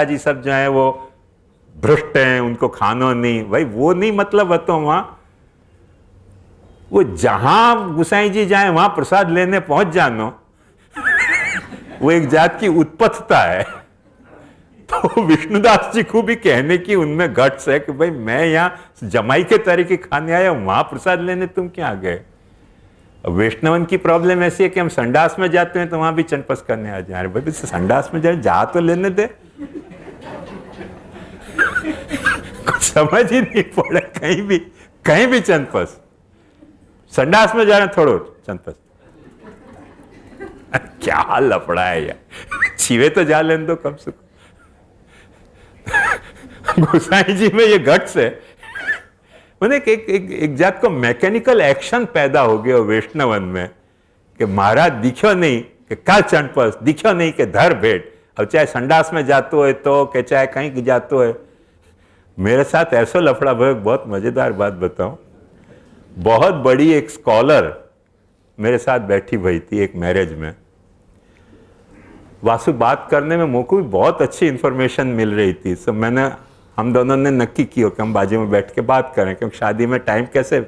जी सब जो है वो भ्रष्ट हैं, उनको खानो नहीं, भाई वो नहीं मतलब तो वहां वो जहां गुसाई जी जाए वहां प्रसाद लेने पहुंच जानो, वो एक जात की उत्पत्तता है। तो विष्णुदास जी को भी कहने की उनमें गट्स है कि भाई मैं यहां जमाई के तरीके खाने आया, वहां प्रसाद लेने तुम क्या गए। वैष्णवन की प्रॉब्लम ऐसी है कि हम संडास में जाते हैं तो वहां भी चनपस करने आ जाए। भाई संडास में जाए, जा तो लेने दे। कुछ समझ ही नहीं पड़े, कहीं भी चनपस, संडास में जाना थोड़ो चनपस। क्या लफड़ा है यार, छीवे तो जा लेने दो कम से कम। गोसाई जी में ये गट्स है, एक, एक, एक, एक जात को मैकेनिकल एक्शन पैदा हो गया वैष्णवन में कि महाराज दिखो नहीं कि का चनपस, दिखो नहीं कि धर भेंट। अब चाहे संडास में जातो है तो कि चाहे कहीं जातो है। मेरे साथ ऐसा लफड़ा भाई, बहुत मजेदार बात बताऊं। बहुत बड़ी एक स्कॉलर मेरे साथ बैठी हुई थी एक मैरिज में। वासु बात करने में मुझको भी बहुत अच्छी इंफॉर्मेशन मिल रही थी। सब हम दोनों ने नक्की किया कि हम बाजू में बैठ के बात करें, क्योंकि शादी में टाइम कैसे।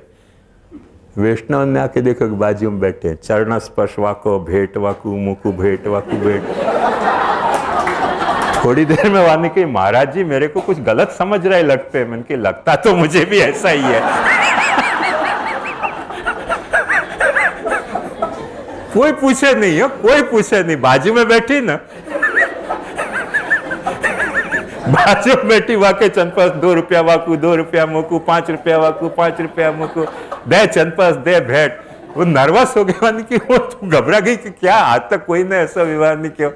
वैष्णव ने आके देखो कि बाजू में बैठे, चरण स्पर्श वाको भेंट वाकू मुकु भेंट वाकू भेंट। थोड़ी देर में वाने की महाराज जी मेरे को कुछ गलत समझ रहे लगते हैं। मैंने कहा लगता तो मुझे भी ऐसा ही है। कोई पूछे नहीं हो, कोई पूछे नहीं। बाजू में बैठी ना, बाजू में बैठी वाके चनपस 2 रुपया वाकू 2 रुपया मुकू 5 रुपया वाकू 5 रुपया मुकू दे चनपस दे भेंट। वो नर्वस हो गया कि वो तो घबरा गई कि क्या आज तक कोई ने ऐसा व्यवहार नहीं किया।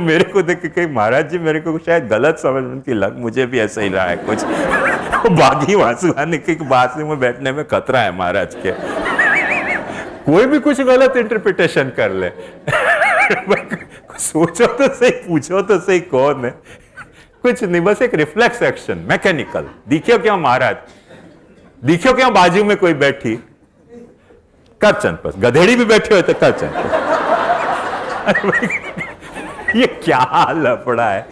मेरे को देख के कहीं महाराज जी मेरे को शायद गलत समझ की लग, मुझे भी ऐसा ही रहा है कुछ। बागी वासु आने की बाजू में बैठने में खतरा है महाराज के, कोई भी कुछ गलत इंटरप्रिटेशन कर ले। सोचो तो सही, पूछो तो सही कौन है। कुछ नहीं, बस एक रिफ्लेक्स एक्शन, मैकेनिकल। दिखियो क्यों महाराज, दिखियो क्यों बाजू में कोई बैठी, कर चनपस। गधेड़ी भी बैठे हुए तो कर चनपस। ये क्या लफड़ा है।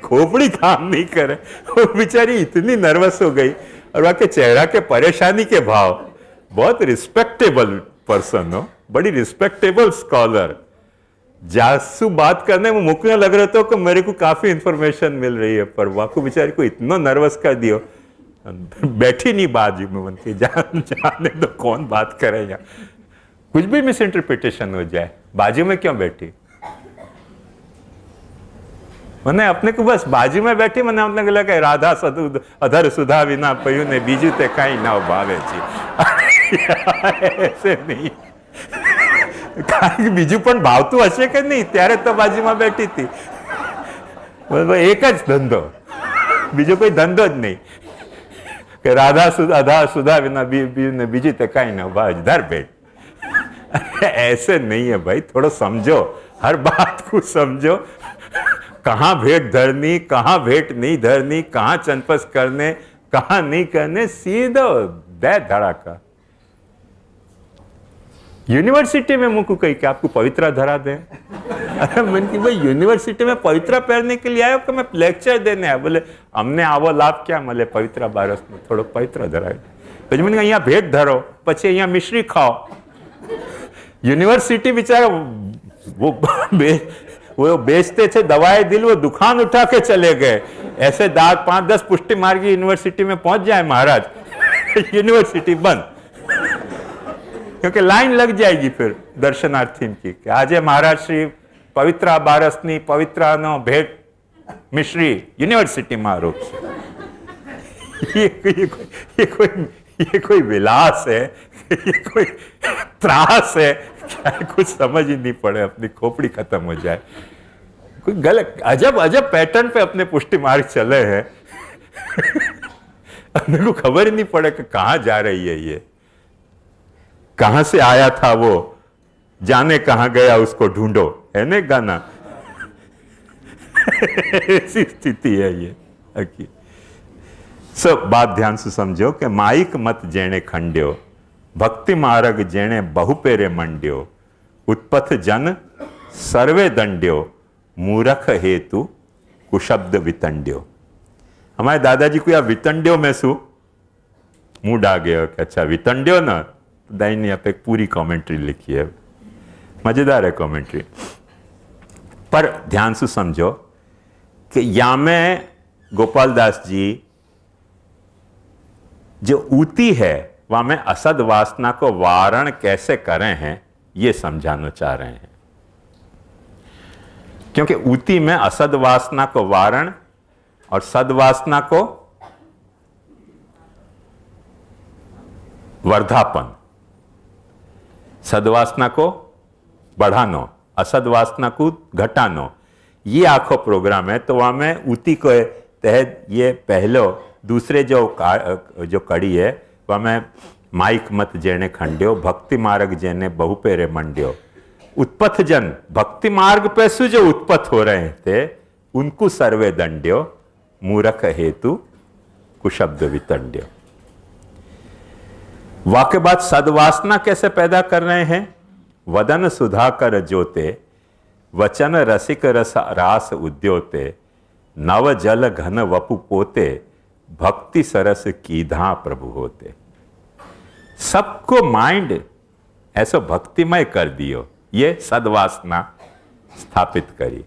खोपड़ी काम नहीं करे, वो बेचारी इतनी नर्वस हो गई। और वहां के चेहरा के परेशानी के भाव, बहुत रिस्पेक्टेबल पर्सन हो, बड़ी रिस्पेक्टेबल स्कॉलर। जासू बात करने में मुझे लग रहा था कि मेरे को काफी इंफॉर्मेशन मिल रही है, पर वाकू बेचारी को इतना नर्वस कर दियो, बैठी नहीं बाजू में। मन के जाने दो, कौन बात करे यहाँ, कुछ भी मिस इंटरप्रिटेशन हो जाए। बाजू में क्यों बैठी, मैंने अपने को बस बाजू में बैठी, मैंने अपने को लगा राधा सदु अधर सुधा विना पयु ने बीजू ते कहीं ना भावे जी। ऐसे नहीं, बीजू पण भावतुं हशे के नहीं, त्यारे तो बाजू में बैठी थी। एक ज धंधो, बीजो कोई धंधो ज नहीं कि राधा सुधा विना बीजू ते कहीं ना भावे धर भेंट। ऐसे नहीं है भाई, थोड़ा समझो, हर बात को समझो। कहां भेंट धरनी, कहां भेंट नहीं धरनी, कहां चनपस करने, कहां नहीं करने, सीधो दे धड़ाका। यूनिवर्सिटी में मुझको कही कि आपको पवित्रा धरा दे। अरे मन की भाई यूनिवर्सिटी में पवित्रा पहनने के लिए आयो कि मैं लेक्चर देने आया। बोले हमने आवो लाभ क्या मले, पवित्रा बारस में थोड़ो पवित्रा धराय। तो मैंने यहाँ भेंट धरो, पछे यहाँ मिश्री खाओ। यूनिवर्सिटी बेचारा वो बेचते थे दवाएं दिल, वो दुकान उठा के चले गए। ऐसे 5-10 पुष्टि मार्गी यूनिवर्सिटी में पहुंच जाए महाराज, यूनिवर्सिटी बंद, क्योंकि लाइन लग जाएगी फिर दर्शनार्थी की कि आज महाराज श्री पवित्रा बारसनी पवित्रा नो भेंट मिश्री यूनिवर्सिटी में आरोप। ये कोई विलास है, ये कोई त्रास है, क्या कुछ समझ ही नहीं पड़े, अपनी खोपड़ी खत्म हो जाए। कोई गलत अजब पैटर्न पे अपने पुष्टि मार्ग चले हैं। अपने को खबर ही नहीं पड़े कि कहां जा रही है, ये कहां से आया था वो, जाने कहां गया उसको ढूंढो, है ना गाना। ऐसी स्थिति है ये। सब बात ध्यान से समझो कि माइक मत जेने खंड्यो, भक्ति मार्ग जेने बहुपेरे मंड्यो, उत्पथ जन सर्वे दंड्यो, मूरख हेतु कुशब्द वितंड्यो। हमारे दादाजी को या वितंड्यो में शू मूड आ गया कि अच्छा वितंड्यो ना, दाई ने यहाँ पे एक पूरी कमेंट्री लिखी है, मजेदार है कमेंट्री। पर ध्यान से समझो कि या में गोपाल दास जी जो ऊती है वहां में असद वासना को वारण कैसे करें हैं ये समझाना चाह रहे हैं, क्योंकि ऊती में असद वासना को वारण और सद्वासना को वर्धापन, सद्वासना को बढ़ानो, असद्वासना को घटानो, ये आखो प्रोग्राम है। तो वहां में ऊती के तहत ये पहलो दूसरे जो कड़ी है वहां में माइक मत जेने खंड्यो, भक्ति मार्ग जेने बहु पेरे मंड्यो। उत्पथ जन भक्ति मार्ग पे सु जो उत्पथ हो रहे थे उनको सर्वे दंड्यो, मूर्ख हेतु कुशब्द वितंड्यो। वाक्य बाद सद्वासना कैसे पैदा कर रहे हैं? वदन सुधाकर जोते, वचन रसिक रस रास उद्योते, नव जल घन वपु पोते, भक्ति सरस कीधा प्रभु होते। सबको माइंड ऐसा भक्तिमय कर दियो, ये सद्वासना स्थापित करी।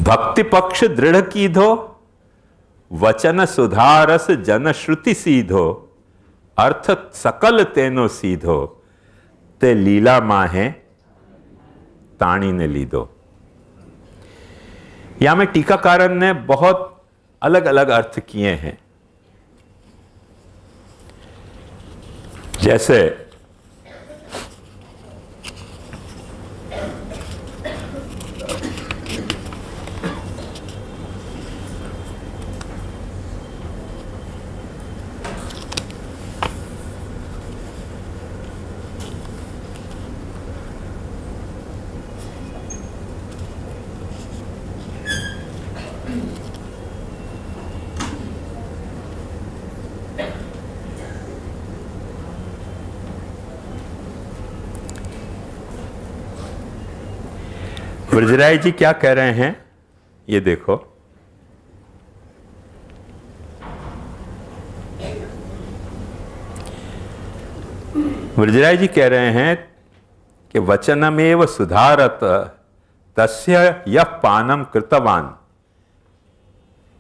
भक्ति पक्ष दृढ़ कीधो, वचन सुधारस जन श्रुति सीधो, अर्थ सकल तेनो सीधो, ते लीला माहे ताणी ने लीधो। यहां में टीकाकारन ने बहुत अलग अलग अर्थ किए हैं। जैसे ब्रजराय जी क्या कह रहे हैं ये देखो। ब्रजराय जी कह रहे हैं कि वचनमेव सुधारत तस्य यह पानम कृतवान।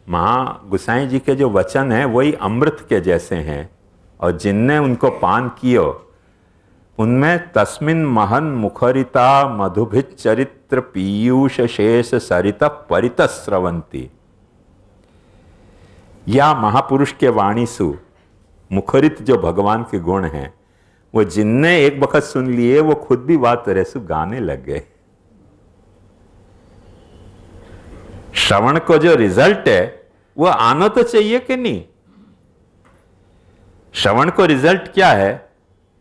महा गुसाई जी के जो वचन हैं वही अमृत के जैसे हैं, और जिनने उनको पान कियो उनमें तस्मिन महन मुखरिता मधुभित चरित्र पीयूष शेष सरित परित स्रवंती। या महापुरुष के वाणी सु मुखरित जो भगवान के गुण हैं वो जिनने एक वक्त सुन लिए वो खुद भी बात रसु गाने लग गए। श्रवण को जो रिजल्ट है वो आना तो चाहिए कि नहीं? श्रवण को रिजल्ट क्या है?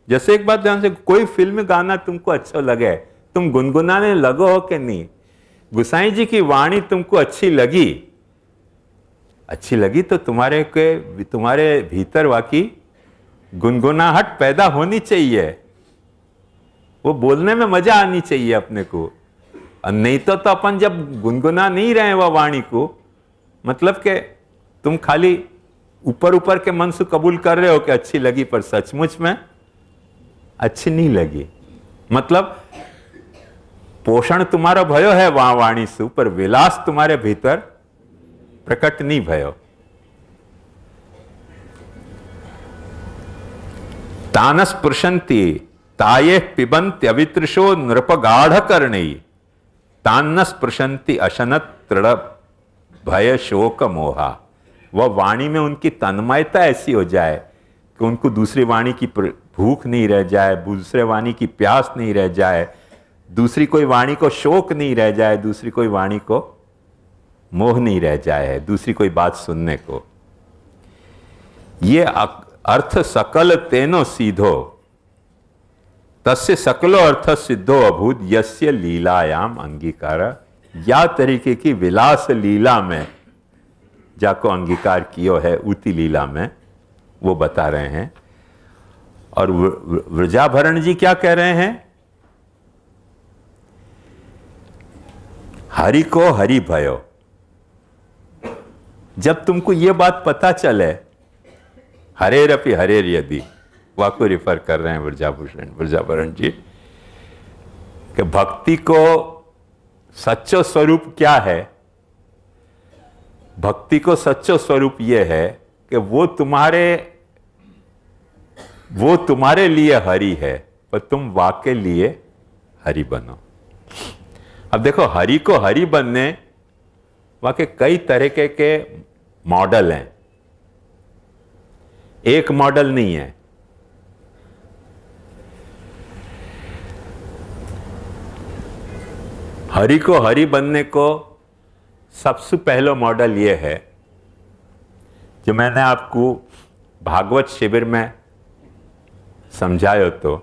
जैसे एक बात ध्यान से, कोई फिल्म गाना तुमको अच्छा लगे, तुम गुनगुनाने लगो हो कि नहीं? गुसाई जी की वाणी तुमको अच्छी लगी तो तुम्हारे भीतर वाकी गुनगुनाहट पैदा होनी चाहिए, वो बोलने में मजा आनी चाहिए अपने को। और नहीं तो अपन जब गुनगुना नहीं रहे वह वाणी को, मतलब कि तुम खाली ऊपर ऊपर के मन से कबूल कर रहे हो कि अच्छी लगी, पर सचमुच में अच्छी नहीं लगी। मतलब पोषण तुम्हारा भयो है वहां वाणी से, पर विलास तुम्हारे भीतर प्रकट नहीं भयो। तानस पुरुषंती ताये पिबंत्य अवितृषो नृपगाढ़ करणी, तान्नस पुरुषंती अशनत तृण भय शोक मोहा। वह वाणी में उनकी तन्मयता ऐसी हो जाए कि उनको दूसरी वाणी की भूख नहीं रह जाए, दूसरे वाणी की प्यास नहीं रह जाए, दूसरी कोई वाणी को शोक नहीं रह जाए, दूसरी कोई वाणी को मोह नहीं रह जाए, दूसरी कोई बात सुनने को। ये अर्थ सकल तेनो सीधो, तस्य सकलो अर्थ सिद्धो अभूत यस्य लीलायाम अंगीकार। या तरीके की विलास लीला में जाको अंगीकार कियो है, ऊती लीला में, वो बता रहे हैं। और व्रजाभरण जी क्या कह रहे हैं हरि को हरि भयो। जब तुमको ये बात पता चले, हरेरपि हरेर यदि, वाको रिफर कर रहे हैं वृजाभरण जी, कि भक्ति को सच्चो स्वरूप क्या है? भक्ति को सच्चो स्वरूप यह है कि वो तुम्हारे लिए हरि है, पर तुम वाके लिए हरि बनो। अब देखो, हरि को हरि बनने वाके कई तरीके के मॉडल हैं, एक मॉडल नहीं है। हरि को हरि बनने को सबसे पहला मॉडल यह है, जो मैंने आपको भागवत शिविर में समझायो तो,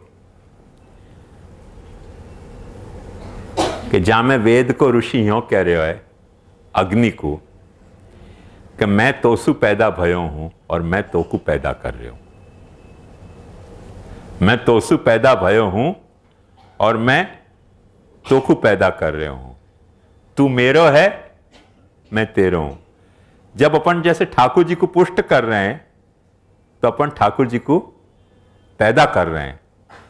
कि जहां में वेद को ऋषि यूं कह रहे है अग्नि को, कि मैं तोसु पैदा भयो हूं और मैं तोकू पैदा कर रहे हूं। मैं तोसु पैदा भयो हूं और मैं तोकू पैदा कर रहे हूं। तू मेरो है, मैं तेरो हूं। जब अपन जैसे ठाकुर जी को पुष्ट कर रहे हैं, तो अपन ठाकुर जी को पैदा कर रहे हैं।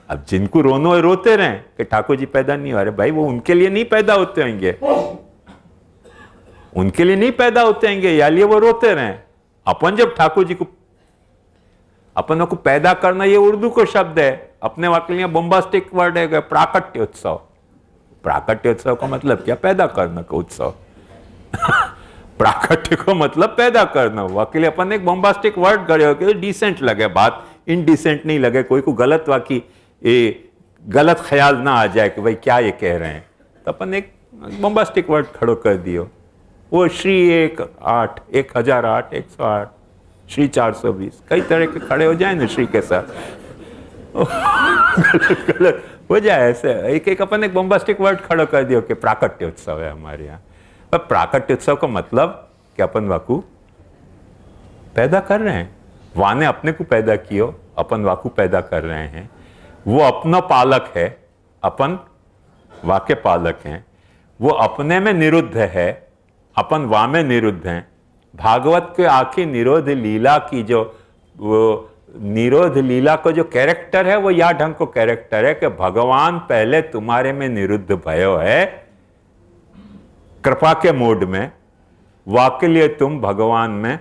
अब जिनको रोनो है रोते रहें कि ठाकुर जी पैदा नहीं हो रहे, भाई वो उनके लिए नहीं पैदा होते होंगे, उनके लिए नहीं पैदा होते होंगे, या लिए वो रोते रहें। अपन जब ठाकुर जी को, अपनों को पैदा करना, ये उर्दू को शब्द है, अपने वाक्य लिए बोम्बास्टिक वर्ड है प्राकट्योत्सव। प्राकट्योत्सव का मतलब क्या? पैदा करना का उत्सव। प्राकट्य को मतलब पैदा करना। वाकई अपन एक बोम्बास्टिक वर्ड करे हो कि डिसेंट लगे बात, इनडिसेंट नहीं लगे, कोई को गलत वाकी गलत ख्याल ना आ जाए कि भाई क्या ये कह रहे हैं, तो अपन एक बोम्बास्टिक वर्ड खड़ो कर दियो। वो श्री 108, 1008, 108, श्री 420, कई तरह के खड़े हो जाए ना श्री के साथ। गलत हो जाए ऐसे, एक एक अपन एक बोम्बास्टिक वर्ड खड़ो कर दियो कि प्राकट्योत्सव है हमारे यहाँ। पर प्राकट्योत्सव का मतलब कि अपन वाकू पैदा कर रहे हैं, वाने अपने को पैदा कियो, अपन वाकू पैदा कर रहे हैं। वो अपना पालक है, अपन वाके पालक हैं। वो अपने में निरुद्ध है, अपन वा में निरुद्ध हैं। भागवत के आखिर निरोध लीला की जो वो निरोध लीला को जो कैरेक्टर है, वो या ढंग को कैरेक्टर है कि भगवान पहले तुम्हारे में निरुद्ध भयो है कृपा के मोड में, वाके लिए तुम भगवान में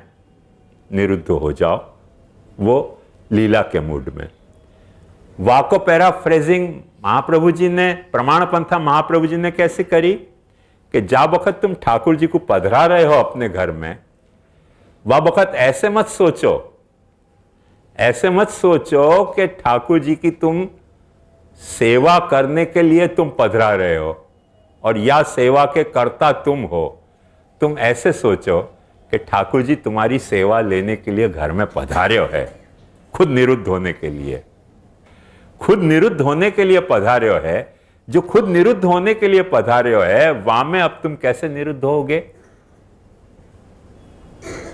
निरुद्ध हो जाओ, वो लीला के मूड में। वाको पैराफ्रेजिंग महाप्रभु जी ने, प्रमाण पंथा महाप्रभु जी ने कैसे करी कि जा वक्त तुम ठाकुर जी को पधरा रहे हो अपने घर में, वह वक्त ऐसे मत सोचो, ऐसे मत सोचो कि ठाकुर जी की तुम सेवा करने के लिए तुम पधरा रहे हो और या सेवा के कर्ता तुम हो। तुम ऐसे सोचो कि ठाकुर जी तुम्हारी सेवा लेने के लिए घर में पधारे हो है, खुद निरुद्ध होने के लिए, खुद निरुद्ध होने के लिए पधारे हो है। जो खुद निरुद्ध होने के लिए पधारे हो है, वहां में अब तुम कैसे निरुद्ध होगे?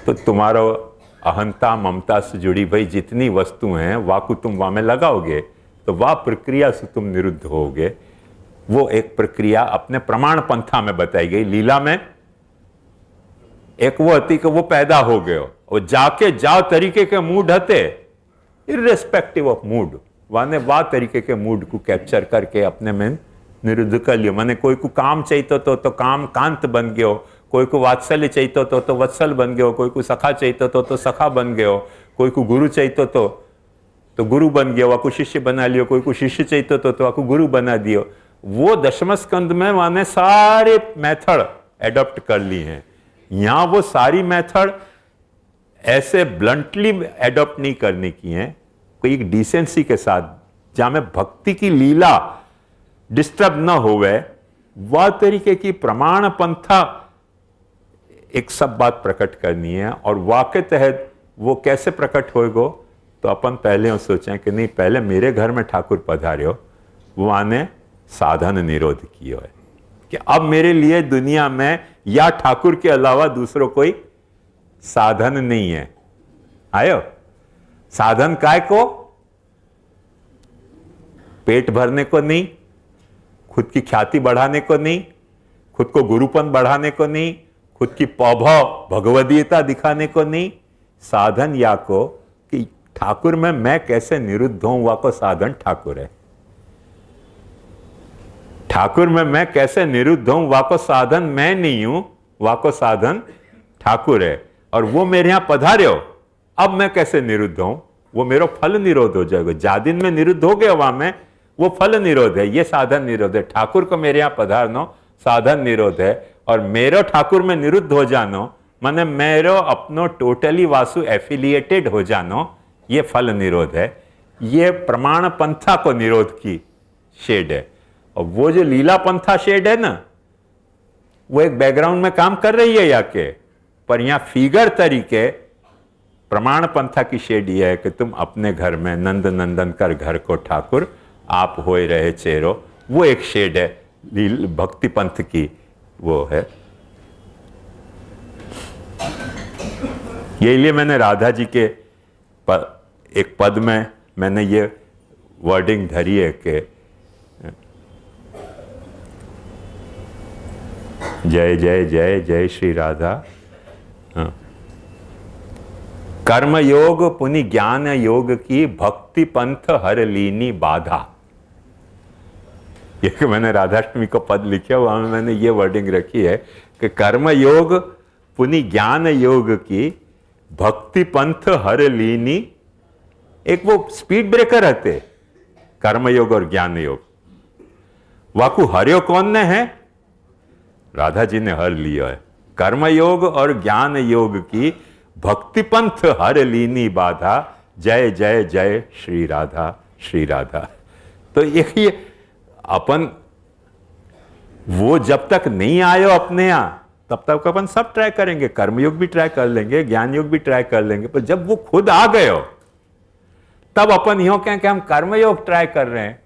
तो तुम्हारा अहंता ममता से जुड़ी भाई जितनी वस्तु हैं, वाकु तुम वहां में लगाओगे, तो वह प्रक्रिया से तुम निरुद्ध होगे। वो एक प्रक्रिया अपने प्रमाण पंथा में बताई गई। लीला में एक वो हती कि वो पैदा हो गए, वो जाके जाओ तरीके के मूड हते, इररेस्पेक्टिव ऑफ मूड, वाने वाह तरीके के मूड को कैप्चर करके अपने में निरुद्ध कर लियो। माने कोई को काम चाहिए तो काम कांत बन गयो, कोई को वात्सल्य चाहिए तो वत्सल बन गयो, कोई को सखा चाहिए तो सखा बन गयो, कोई को गुरु चाहिए तो गुरु बन गया, वाको शिष्य बना लियो, कोई को शिष्य चाहिए तो वाको गुरु बना दियो। वो दशम स्कंद में माने सारे मेथड एडॉप्ट कर ली हैं। यहां वो सारी मेथड ऐसे ब्लंटली एडॉप्ट नहीं करने की हैं, कोई एक डिसेंसी के साथ, जहां में भक्ति की लीला डिस्टर्ब न होवे, वह तरीके की प्रमाण पंथा एक सब बात प्रकट करनी है। और वाके तहत वो कैसे प्रकट होएगो, तो अपन पहले सोचें कि नहीं, पहले मेरे घर में ठाकुर पधारे हो, वो आने साधन निरोध किया है कि अब मेरे लिए दुनिया में या ठाकुर के अलावा दूसरों कोई साधन नहीं है। आयो साधन काय को? पेट भरने को नहीं, खुद की ख्याति बढ़ाने को नहीं, खुद को गुरुपन बढ़ाने को नहीं, खुद की पौभव भगवदीयता दिखाने को नहीं, साधन या को कि ठाकुर में मैं कैसे निरुद्ध हूं, वा को साधन ठाकुर है। ठाकुर में मैं कैसे निरुद्ध हूं, वा को साधन मैं नहीं हूं, वा को साधन ठाकुर है। और वो मेरे यहां पधार्यो, अब मैं कैसे निरुद्ध हूं, वो मेरो फल निरोध हो जाएगा। जादिन में निरुद्ध हो गया वहां में, वो फल निरोध है, ये साधन निरोध है। ठाकुर को मेरे यहां पधारनो साधन निरोध है, और मेरो ठाकुर में निरुद्ध हो जानो माने मेरो अपनो टोटली वासु एफिलिएटेड हो जानो, ये फल निरोध है। ये प्रमाण पंथा को निरोध की शेड है। और वो जो लीला पंथा शेड है ना, वो एक बैकग्राउंड में काम कर रही है या के, पर यहां फिगर तरीके प्रमाण पंथा की शेड ये है कि तुम अपने घर में नंद नंदन कर घर को ठाकुर आप होए रहे चेहरो, वो एक शेड है भक्ति पंथ की, वो है। ये लिए मैंने राधा जी के एक पद में मैंने ये वर्डिंग धरी है कि जय जय जय जय श्री राधा। कर्म योग पुनि ज्ञान योग की भक्ति पंथ हर लीनी बाधा। ये मैंने राधाष्टमी को पद लिखा हुआ में मैंने ये वर्डिंग रखी है कि कर्म योग पुनि ज्ञान योग की भक्ति पंथ हर लीनी। एक वो स्पीड ब्रेकर रहते कर्म योग और ज्ञान योग, वाकू हरियो कौन ने है, राधा जी ने हर लिया है। कर्म योग और ज्ञान योग की भक्ति पंथ हर लीनी बाधा, जय जय जय श्री राधा श्री राधा। तो ये अपन वो जब तक नहीं आयो अपने यहां तब तक अपन सब ट्राई करेंगे, कर्मयोग भी ट्राई कर लेंगे, ज्ञान योग भी ट्राई कर लेंगे, पर जब वो खुद आ गए हो तब अपन यो कहें कि हम कर्मयोग ट्राई कर रहे हैं।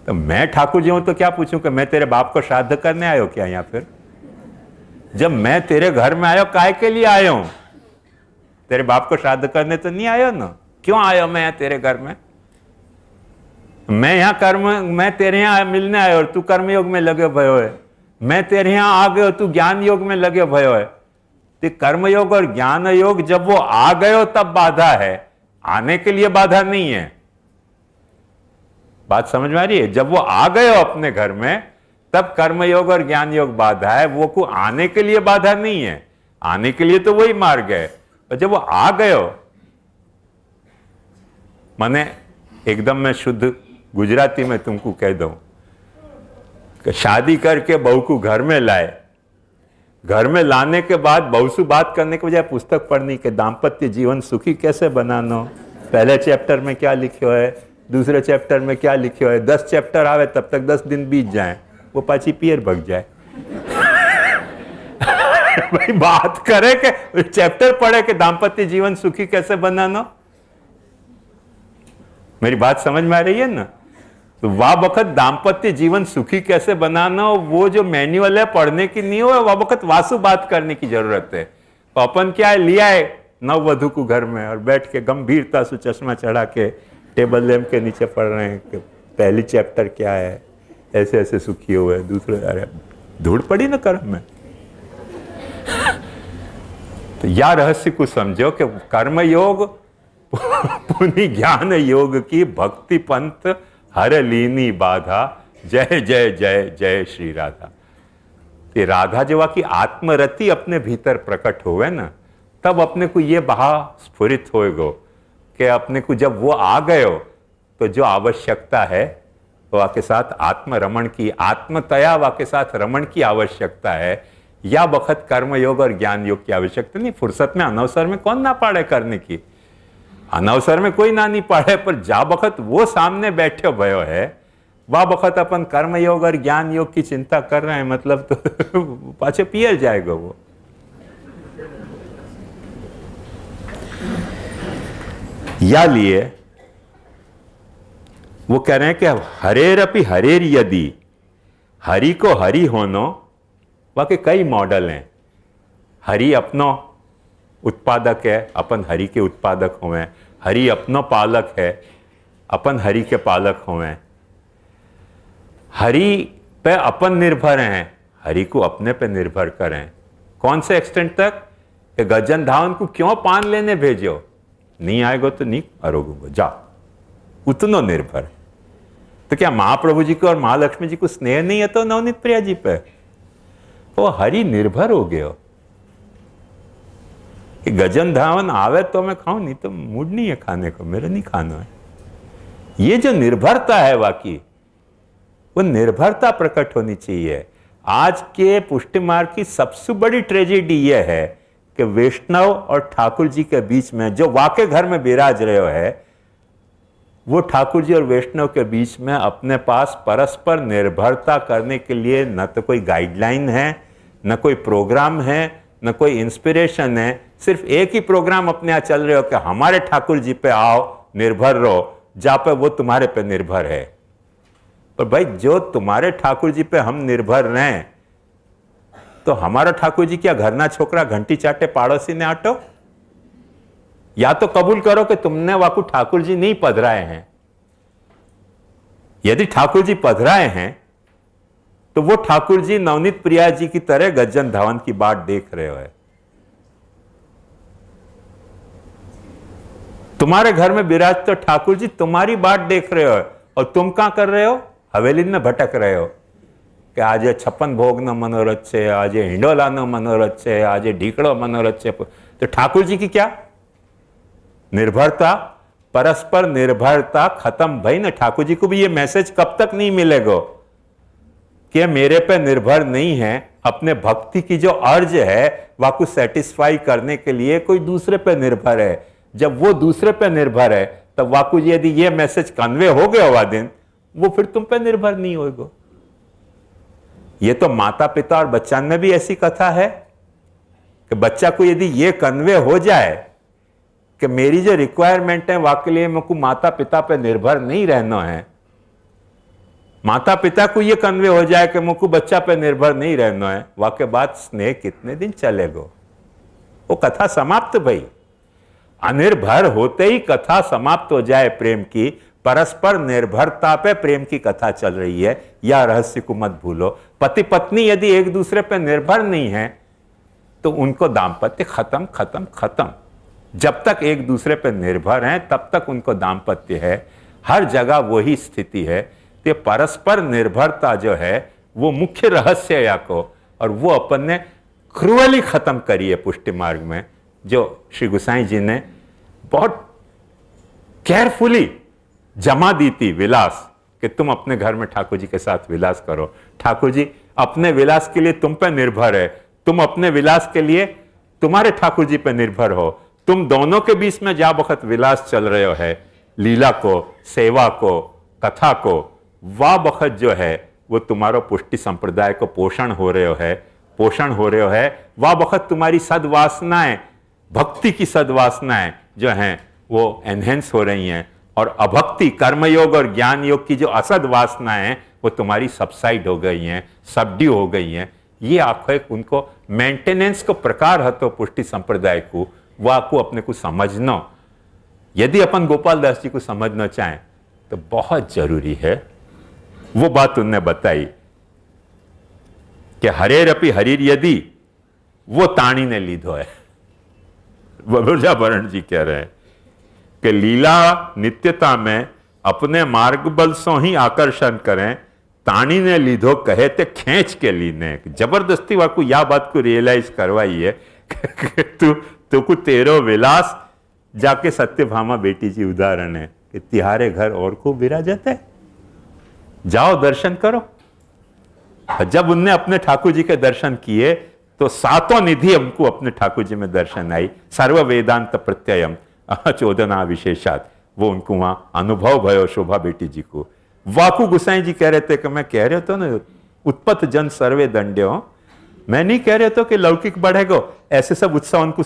तो मैं ठाकुर जी हूं तो क्या पूछूं कि मैं तेरे बाप को श्राद्ध करने आयो क्या यहां? फिर जब मैं तेरे घर में आयो काय के लिए आयो हूं? तेरे बाप को श्राद्ध करने तो नहीं आयो ना। क्यों आयो मैं यहां तेरे घर में? मैं यहां मैं तेरे यहां मिलने आयो और तू कर्मयोग में लगे भयो है। मैं तेरे यहां आ गयो, तू ज्ञान योग में लगे भयो है। तो कर्मयोग और ज्ञान योग जब वो आ गयो तब बाधा है, आने के लिए बाधा नहीं है। बात समझ में आ रही है? जब वो आ गए हो अपने घर में तब कर्मयोग और ज्ञान योग बाधा है, वो को आने के लिए बाधा नहीं है। आने के लिए तो वही मार्ग है, और जब वो आ गए हो, माने एकदम मैं शुद्ध गुजराती में तुमको कह दूं कि शादी करके बहू को घर में लाए, घर में लाने के बाद बहू से बात करने के बजाय पुस्तक पढ़नी के दाम्पत्य जीवन सुखी कैसे बनाना, पहले चैप्टर में क्या लिखो है, दूसरे चैप्टर में क्या लिखो है। 10 चैप्टर आवे तब तक 10 दिन बीत जाए, वो पाची पियर भग जाए। भाई बात करे कि चैप्टर पढ़े कि दाम्पत्य जीवन सुखी कैसे बनाना। मेरी बात समझ में आ रही है ना? तो वाह वक्त दाम्पत्य जीवन सुखी कैसे बनाना, वो जो मैन्युअल है पढ़ने की नहीं हो, वह वक्त वासु बात करने की जरूरत है। तो अपन क्या है, लिया है नववधु को घर में और बैठ के गंभीरता से चश्मा चढ़ा के टेबल लैंप के नीचे पढ़ रहे हैं कि पहली चैप्टर क्या है, ऐसे ऐसे सुखी हुए, दूसरे अरे धूड़ पड़ी ना कर्म में। तो या रहस्य को समझो कि कर्म योग पुनि ज्ञान योग की भक्ति पंथ हर लीनी बाधा, जय जय जय जय श्री राधा। ये राधा जब की आत्मरति अपने भीतर प्रकट होवे ना, तब अपने को ये बहा स्फुरित होएगो कि अपने को जब वो आ गए हो तो जो आवश्यकता है तो वाके साथ आत्मरमण की, आत्मतया वाके साथ रमण की आवश्यकता है, या वक्त कर्म योग और ज्ञान योग की आवश्यकता नहीं। फुर्सत में अनवसर में कौन ना पाड़े करने की, अनवसर में कोई ना नहीं पाड़े, पर जा वक्त वो सामने बैठे भयो है, वह वक्त अपन कर्म योग और ज्ञान योग की चिंता कर रहे हैं, मतलब तो पाछे पियर जाएगा वो। या लिए वो कह रहे हैं कि हरेरपि हरेर यदि, हरि को हरि होनो, वाकई कई मॉडल हैं। हरि अपनो उत्पादक है, अपन हरि के उत्पादक हुए। हरि अपनो पालक है, अपन हरि के पालक हुए। हरि पे अपन निर्भर हैं, हरि को अपने पे निर्भर करें। कौन से एक्सटेंट तक? कि गजन धावन को क्यों पान लेने भेजो, नहीं आएगो तो नहीं अरोगो, जा, उतनो निर्भर। तो क्या महाप्रभु जी को और महालक्ष्मी जी को स्नेह नहीं है तो नवनीत प्रिया जी पे? वो हरि निर्भर हो गयो कि गजन धावन आवे तो मैं खाऊं, नहीं तो मूड नहीं है खाने को, मेरे नहीं खाना है। ये जो निर्भरता है वाकई, वो निर्भरता प्रकट होनी चाहिए। आज के पुष्टि मार्ग की सबसे बड़ी ट्रेजेडी यह है कि वैष्णव और ठाकुर जी के बीच में जो वाकई घर में विराज रहे हो है, वो ठाकुर जी और वैष्णव के बीच में अपने पास परस्पर निर्भरता करने के लिए न तो कोई गाइडलाइन है, न कोई प्रोग्राम है, न कोई इंस्पिरेशन है। सिर्फ एक ही प्रोग्राम अपने यहाँ चल रहे हो कि हमारे ठाकुर जी पे आओ, निर्भर रहो, जहां पे वो तुम्हारे पे निर्भर है। पर भाई जो तुम्हारे ठाकुर जी पे हम निर्भर रहें, तो हमारा ठाकुर जी क्या घरना छोकरा घंटी चाटे पाड़ोसी ने आटो? या तो कबूल करो कि तुमने वाकू ठाकुर जी नहीं पधराए हैं। यदि ठाकुर जी पधराए हैं तो वो ठाकुर जी नवनीत प्रिया जी की तरह गजन धावन की बाट देख रहे हो है। तुम्हारे घर में विराज तो ठाकुर जी तुम्हारी बाट देख रहे हो, और तुम क्या कर रहे हो? हवेली में भटक रहे हो कि आज 56 भोग नो मनोरथ है, आज हिंडोला नो मनोरथ है, आज ढीकड़ो मनोरथ है। तो ठाकुर जी की क्या निर्भरता, परस्पर निर्भरता खत्म। भाई ना, ठाकुर जी को भी ये मैसेज कब तक नहीं मिलेगा कि मेरे पे निर्भर नहीं है, अपने भक्ति की जो अर्ज है वाकू सेटिस्फाई करने के लिए कोई दूसरे पे निर्भर है। जब वो दूसरे पे निर्भर है तब वाकू जी यदि ये मैसेज कन्वे हो गया हुआ दिन, वो फिर तुम पे निर्भर नहीं होगा। ये तो माता पिता और बच्चा में भी ऐसी कथा है कि बच्चा को यदि ये कन्वे हो जाए कि मेरी जो रिक्वायरमेंट है वाकई लिए मेरे को माता पिता पे निर्भर नहीं रहना है, माता पिता को ये कन्वे हो जाए कि मुझको बच्चा पे निर्भर नहीं रहना है, वाकई बात स्नेह कितने दिन चलेगा? वो कथा समाप्त। भाई अनिर्भर होते ही कथा समाप्त हो जाए प्रेम की, परस्पर निर्भरता पे प्रेम की कथा चल रही है, या रहस्य को मत भूलो। पति पत्नी यदि एक दूसरे पे निर्भर नहीं है तो उनको दाम्पत्य खत्म खत्म खत्म। जब तक एक दूसरे पे निर्भर हैं तब तक उनको दाम्पत्य है, हर जगह वही स्थिति है। तो परस्पर निर्भरता जो है वो मुख्य रहस्य या को, और वो अपन ने क्रूअली खत्म करी है पुष्टि मार्ग में, जो श्री गोसाई जी ने बहुत केयरफुली जमा दी थी विलास, कि तुम अपने घर में ठाकुर जी के साथ विलास करो। ठाकुर जी अपने विलास के लिए तुम पे निर्भर है, तुम अपने विलास के लिए तुम्हारे ठाकुर जी पे निर्भर हो। तुम दोनों के बीच में जा बखत विलास चल रहे हो है, लीला को, सेवा को, कथा को, वह बखत जो है वो तुम्हारो पुष्टि संप्रदाय को पोषण हो रहे हो है, पोषण हो रहे हो है। वह बखत तुम्हारी सद्वासनाएं, भक्ति की सद्वासनाएं जो हैं वो एनहेंस हो रही हैं, और अभक्ति, कर्मयोग और ज्ञान योग की जो असद वासनाएं हैं वो तुम्हारी सबसाइड हो गई हैं, सबड्यू हो गई हैं। ये आपको एक उनको मेंटेनेंस को प्रकार हतो पुष्टि संप्रदाय को, वो आपको अपने को समझना। यदि अपन गोपाल दास जी को समझना चाहें तो बहुत जरूरी है वो बात उन्होंने बताई कि हरेरपि हरीर यदि वो ताणी ने लीधो है। बबुरजा भरण जी कह रहे हैं कि लीला नित्यता में अपने मार्ग बल सो ही आकर्षण करें, ताणी ने लीधो कहे ते खेच के लीने। जबरदस्ती वाकू या बात को रियलाइज करवाई है कि तू को तेरो विलास जाके सत्यभामा बेटी जी उदाहरण है कि तिहारे घर और को विराजत है, जाओ दर्शन करो। जब उनने अपने ठाकुर जी के दर्शन किए तो सातों निधि हमको अपने ठाकुर जी में दर्शन आई। सर्व वेदांत प्रत्ययम चोदना विशेषात, वो उनको वहां अनुभव भयो शोभा बेटी जी को। वाकू गुसाई जी कह रहे थे कि मैं कह रहे तो ना उत्पत जन सर्वे दंड्यो, मैं नहीं कह रहे तो कि लौकिक बढ़ेगा, ऐसे सब उत्सव उनको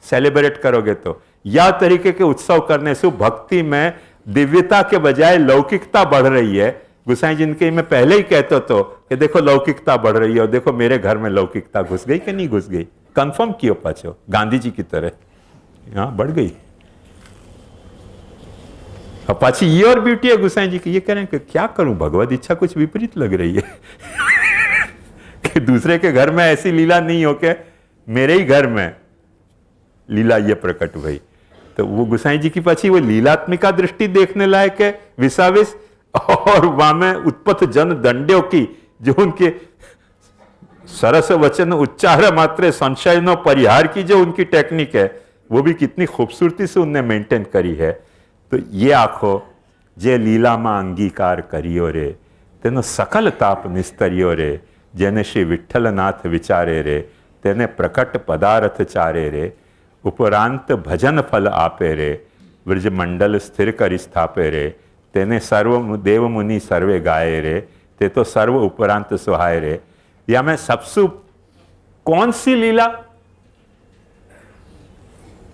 सेलिब्रेट करोगे तो। या तरीके के उत्सव करने से भक्ति में दिव्यता के बजाय लौकिकता बढ़ रही है। गुसाई जी के मैं पहले ही कहते तो कि देखो लौकिकता बढ़ रही है, और देखो मेरे घर में लौकिकता घुस गई कि नहीं घुस गई, कंफर्म कियो पाछो गांधी जी की तरह, हाँ बढ़ गई। और पाची ये और ब्यूटी है गुसाई जी की, ये कह रहे हैं कि क्या करूं, भगवत इच्छा कुछ विपरीत लग रही है कि दूसरे के घर में ऐसी लीला नहीं हो के मेरे ही घर में लीला ये प्रकट हुई। तो वो गुसाई जी की पाची वो लीलात्मिका दृष्टि देखने लायक है विसाविस, और वहां में उत्पत्त जन दंड्यों की जो उनके सरस वचन उच्चार मात्र संशय नो परिहार की जो उनकी टेक्निक है वो भी कितनी खूबसूरती से उनने मेंटेन करी है। तो ये आखो जे लीला में अंगीकार करियो रे तेनो सकल ताप निस्तरियो रे, जेने श्री विठ्ठलनाथ विचारे रे तेने प्रकट पदार्थ चारे रे, उपरांत भजन फल आपे रे ब्रज मंडल स्थिर कर स्थापे रे, तेने सर्व देव मुनि सर्वे गाये रे, ते तो सर्व उपरांत सुहाय रे। या मैं सबसे कौन सी लीला,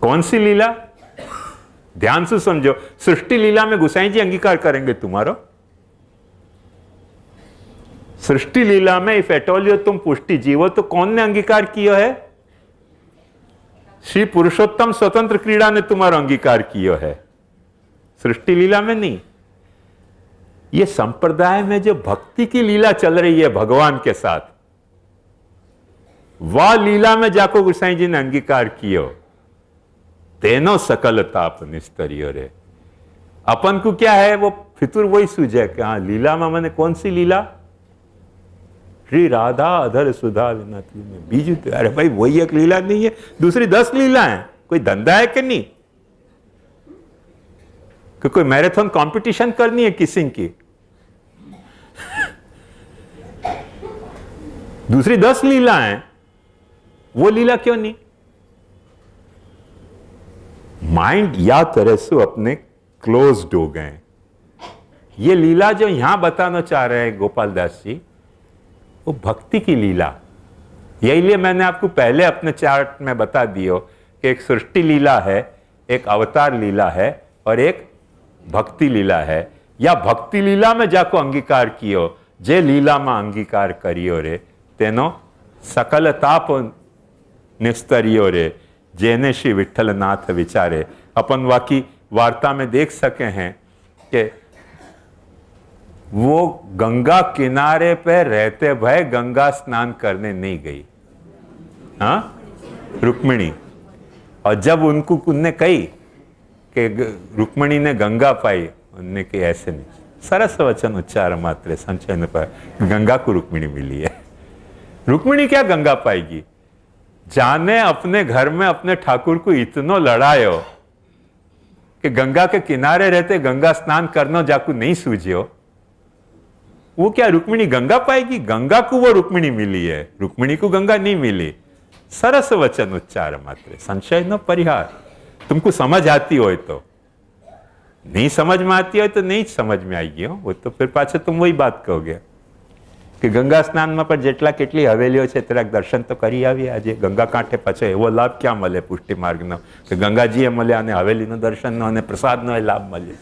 कौन सी लीला, ध्यान से समझो। सृष्टि लीला में गुसाई जी अंगीकार करेंगे तुम्हारो। सृष्टि लीला में इफ एटोलियो तुम पुष्टि जीवो तो कौन ने अंगीकार किया है? श्री पुरुषोत्तम स्वतंत्र क्रीड़ा ने तुम्हारा अंगीकार किया है, सृष्टि लीला में नहीं। ये संप्रदाय में जो भक्ति की लीला चल रही है भगवान के साथ, वह लीला में जाको गुसाई जी ने अंगीकार कियो, तेनो सकल ताप निस्तरियो रे। अपन को क्या है वो फितुर वही सूझे कि हाँ लीला में मैंने कौन सी लीला, श्री राधा अधर सुधा विनती में बीजू। अरे भाई वही एक लीला नहीं है, दूसरी 10 लीला है। कोई धंधा है कि नहीं कि कोई मैराथन कंपटीशन करनी है किसिंग की, दूसरी 10 लीला है, वो लीला क्यों नहीं? माइंड या तरह से अपने क्लोज्ड हो गए। ये लीला जो यहां बताना चाह रहे हैं गोपाल दास जी, वो भक्ति की लीला। यही लिए मैंने आपको पहले अपने चार्ट में बता दियो कि एक सृष्टि लीला है, एक अवतार लीला है और एक भक्ति लीला है। या भक्ति लीला में जाको अंगीकार कियो, जे लीला में अंगीकार करियो रे तेनो सकल ताप निस्तरियो रे, जेने श्री विठ्ठलनाथ विचारे। अपन वाकी वार्ता में देख सके हैं कि वो गंगा किनारे पे रहते भय गंगा स्नान करने नहीं गई, हाँ रुक्मिणी। और जब उनने कही कि रुक्मिणी ने गंगा पाई, उनने कही ऐसे नहीं, सरस वचन उच्चार मात्र संचय न पाए, गंगा को रुक्मिणी मिली है। रुक्मिणी क्या गंगा पाएगी? जाने अपने घर में अपने ठाकुर को इतनो लड़ायो कि गंगा के किनारे रहते गंगा स्नान करना जाकू नहीं सूझियो, वो क्या रुक्मिणी गंगा पाएगी? गंगा को वो रुक्मिणी मिली है, रुक्मिणी को गंगा नहीं मिली। सरस वचन उच्चार मात्र संशय न परिहार। तुमको समझ आती हो तो, नहीं समझ में आती हो तो नहीं समझ में आएगी हो, वो तो फिर पाछे तुम वही बात कहोगे कि गंगा स्नान में पर जेटला केटली हवेलीओ छे तेरा दर्शन तो करी आवी। आज गंगा कांठे पाछो एवो लाभ क्या मळे पुष्टि मार्ग नो कि गंगाजीए मळे अने हवेलीनो दर्शननो अने प्रसादनो लाभ मळे।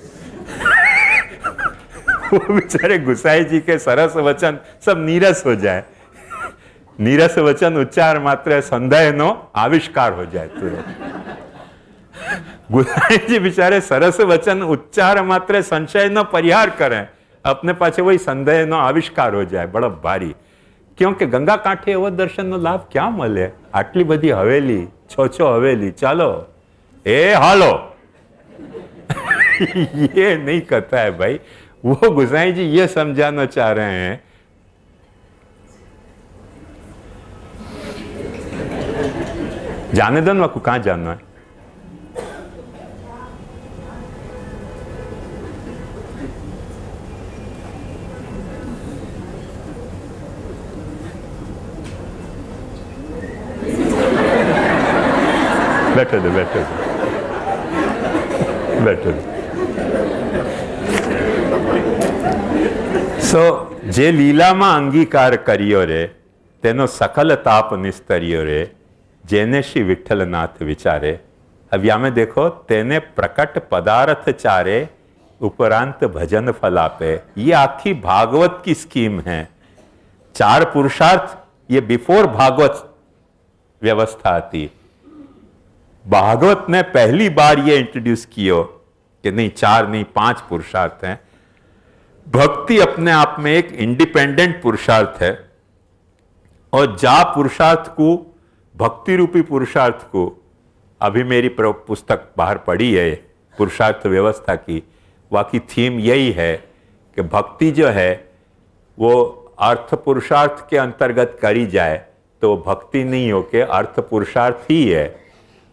वो बेचारे गुसाई जी के सरस वचन सब नीरस हो जाए, नीरस वचन उच्चार मात्र संदेह नो आविष्कार हो जाए तुरंत। गुसाई जी बेचारे सरस वचन उच्चार मात्र संशय नो परिहार करें, अपने पाछे वही संदेह नो आविष्कार हो जाए बड़ा भारी। क्योंकि गंगा कांठे एवो दर्शन नो लाभ क्या मळे? आटली बधी हवेली, छो हवेली, चलो ए हालो। ये नहीं कहता है भाई। वो गुसाई जी ये समझाना चाह रहे हैं जाने दो ना, को कहां जाना है? बैठो दो, बैठो दो, बैठो दो। जे लीला में अंगीकार करियो रे तेनो सकल ताप निस्तरियो रे, जेने श्री विठ्ठलनाथ विचारे। अब या में देखो, तेने प्रकट पदार्थ चारे उपरांत भजन फल आपे। ये आखी भागवत की स्कीम है। 4 पुरुषार्थ ये बिफोर भागवत व्यवस्था थी। भागवत ने पहली बार ये इंट्रोड्यूस कियो कि नहीं 4 नहीं 5 पुरुषार्थ हैं। भक्ति अपने आप में एक इंडिपेंडेंट पुरुषार्थ है, और जा पुरुषार्थ को, भक्ति रूपी पुरुषार्थ को, अभी मेरी पुस्तक बाहर पड़ी है पुरुषार्थ व्यवस्था की, वाकई थीम यही है कि भक्ति जो है वो अर्थ पुरुषार्थ के अंतर्गत करी जाए तो भक्ति नहीं हो के अर्थ पुरुषार्थ ही है।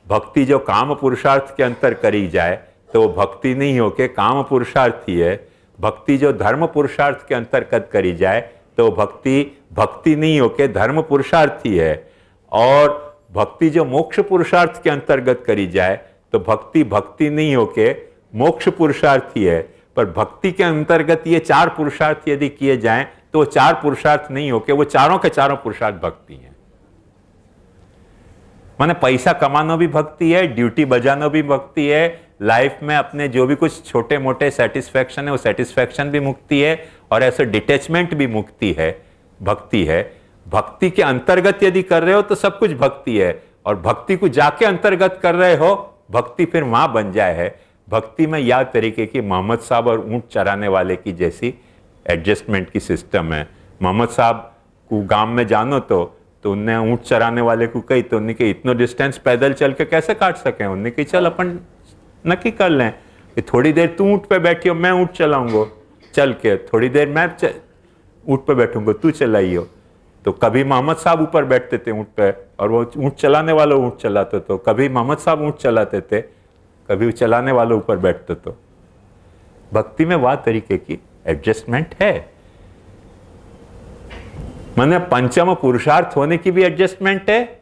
भक्ति जो काम पुरुषार्थ के अंतर करी जाए तो वो भक्ति नहीं हो के काम पुरुषार्थ ही है। भक्ति जो धर्म पुरुषार्थ के अंतर्गत करी जाए तो भक्ति नहीं हो के धर्म पुरुषार्थ ही है। और भक्ति जो मोक्ष पुरुषार्थ के अंतर्गत करी जाए तो भक्ति नहीं हो के मोक्ष पुरुषार्थ ही है। पर भक्ति के अंतर्गत ये 4 पुरुषार्थ यदि किए जाएं तो वो 4 पुरुषार्थ नहीं होके वो चारों के चारों पुरुषार्थ भक्ति हैं। माने पैसा कमाना भी भक्ति है, ड्यूटी बजाना भी भक्ति है, लाइफ में अपने जो भी कुछ छोटे मोटे सेटिस्फैक्शन है वो सेटिस्फैक्शन भी मुक्ति है, और ऐसे डिटैचमेंट भी मुक्ति है, भक्ति है। भक्ति के अंतर्गत यदि कर रहे हो तो सब कुछ भक्ति है, और भक्ति को जाके अंतर्गत कर रहे हो भक्ति फिर वहां बन जाए है। भक्ति में या तरीके की मोहम्मद साहब और ऊंट चराने वाले की जैसी एडजस्टमेंट की सिस्टम है। मोहम्मद साहब को गांव में जानो तो उनने ऊंट चराने वाले को कही तो उन्हें इतना डिस्टेंस पैदल चल के कैसे काट सके। उन्हें कही चल अपन नक्की कर लें कि थोड़ी देर तू ऊंट पे बैठी हो, मैं ऊंट चलाऊंगा चल के, थोड़ी देर मैं ऊंट पे बैठूंगा तू चलाइयो। तो कभी मोहम्मद साहब ऊपर बैठते थे ऊंट पे और वो ऊंट चलाने वाला ऊंट चलाते, तो कभी मोहम्मद साहब ऊंट चलाते थे, कभी चलाने वाले ऊपर बैठते। तो भक्ति में वह तरीके की एडजस्टमेंट है। माने पंचम पुरुषार्थ होने की भी एडजस्टमेंट है,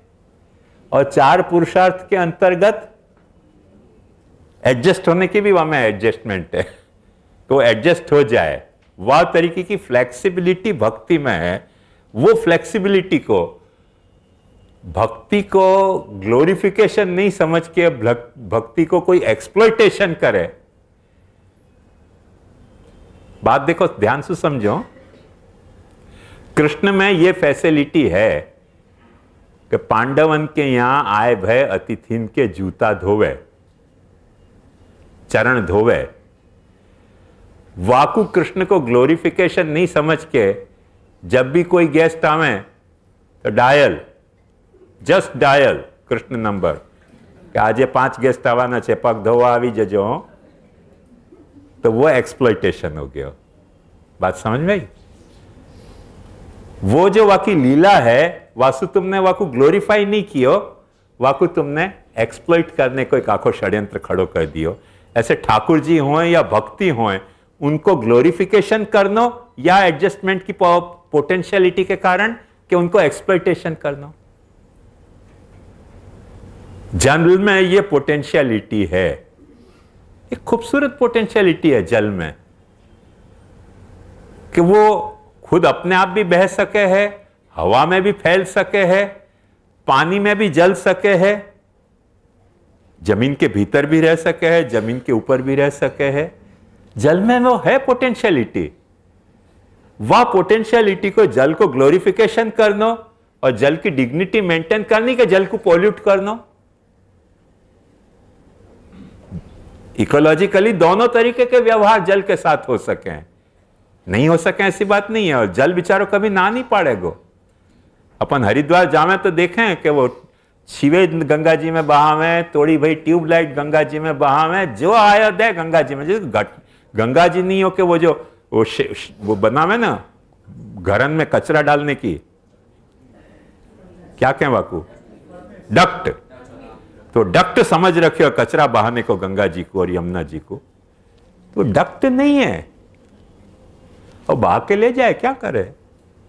और 4 पुरुषार्थ के अंतर्गत एडजस्ट होने की भी वहां में एडजस्टमेंट है। तो एडजस्ट हो जाए, वह तरीके की फ्लेक्सिबिलिटी भक्ति में है। वो फ्लेक्सिबिलिटी को, भक्ति को ग्लोरिफिकेशन नहीं समझ के भक्ति को कोई एक्सप्लॉयटेशन करे। बात देखो ध्यान से समझो, कृष्ण में यह फैसिलिटी है कि पांडवन के यहां आए भय अतिथिन के जूता धोवे, चरण धोवे। वाकु कृष्ण को ग्लोरिफिकेशन नहीं समझ के जब भी कोई गेस्ट आवे तो dial, just dial Krishna number कि आज 5 गेस्ट आवाना छे, पग धोवा आवी जजो, तो वो एक्सप्लॉयटेशन हो गया। बात समझ में आई? वो जो वाकी लीला है वासु तुमने वाकु ग्लोरीफाई नहीं कियो, वाकु तुमने एक्सप्लॉइट करने को एक आखो षड्यंत्र खड़ो कर दियो। ऐसे ठाकुर जी हों या भक्ति हों, उनको ग्लोरिफिकेशन करनो या एडजस्टमेंट की पोटेंशियलिटी के कारण कि उनको एक्सप्लॉइटेशन करना। जल में ये पोटेंशियलिटी है, एक खूबसूरत पोटेंशियलिटी है जल में कि वो खुद अपने आप भी बह सके है, हवा में भी फैल सके है, पानी में भी जल सके है, जमीन के भीतर भी रह सके है, जमीन के ऊपर भी रह सके है। जल में वो है पोटेंशियलिटी। वह पोटेंशियलिटी को, जल को ग्लोरिफिकेशन करना और जल की डिग्निटी मेंटेन करनी के जल को पॉल्यूट करना, इकोलॉजिकली दोनों तरीके के व्यवहार जल के साथ हो सके हैं। नहीं हो सके ऐसी बात नहीं है, और जल बिचारो कभी ना नहीं पाड़ेगो। अपन हरिद्वार जावे तो देखें कि वो शिवे गंगा जी में बहावे, तोड़ी भाई ट्यूबलाइट गंगा जी में बहावे, जो आया दे गंगा जी में। गंगा जी नहीं हो के वो जो वो बनावे ना घरन में कचरा डालने की, क्या कहें वाकू, डक्ट। तो डक्ट समझ रखे कचरा बहाने को गंगा जी को और यमुना जी को, तो डक्ट नहीं है और बहा के ले जाए, क्या करे।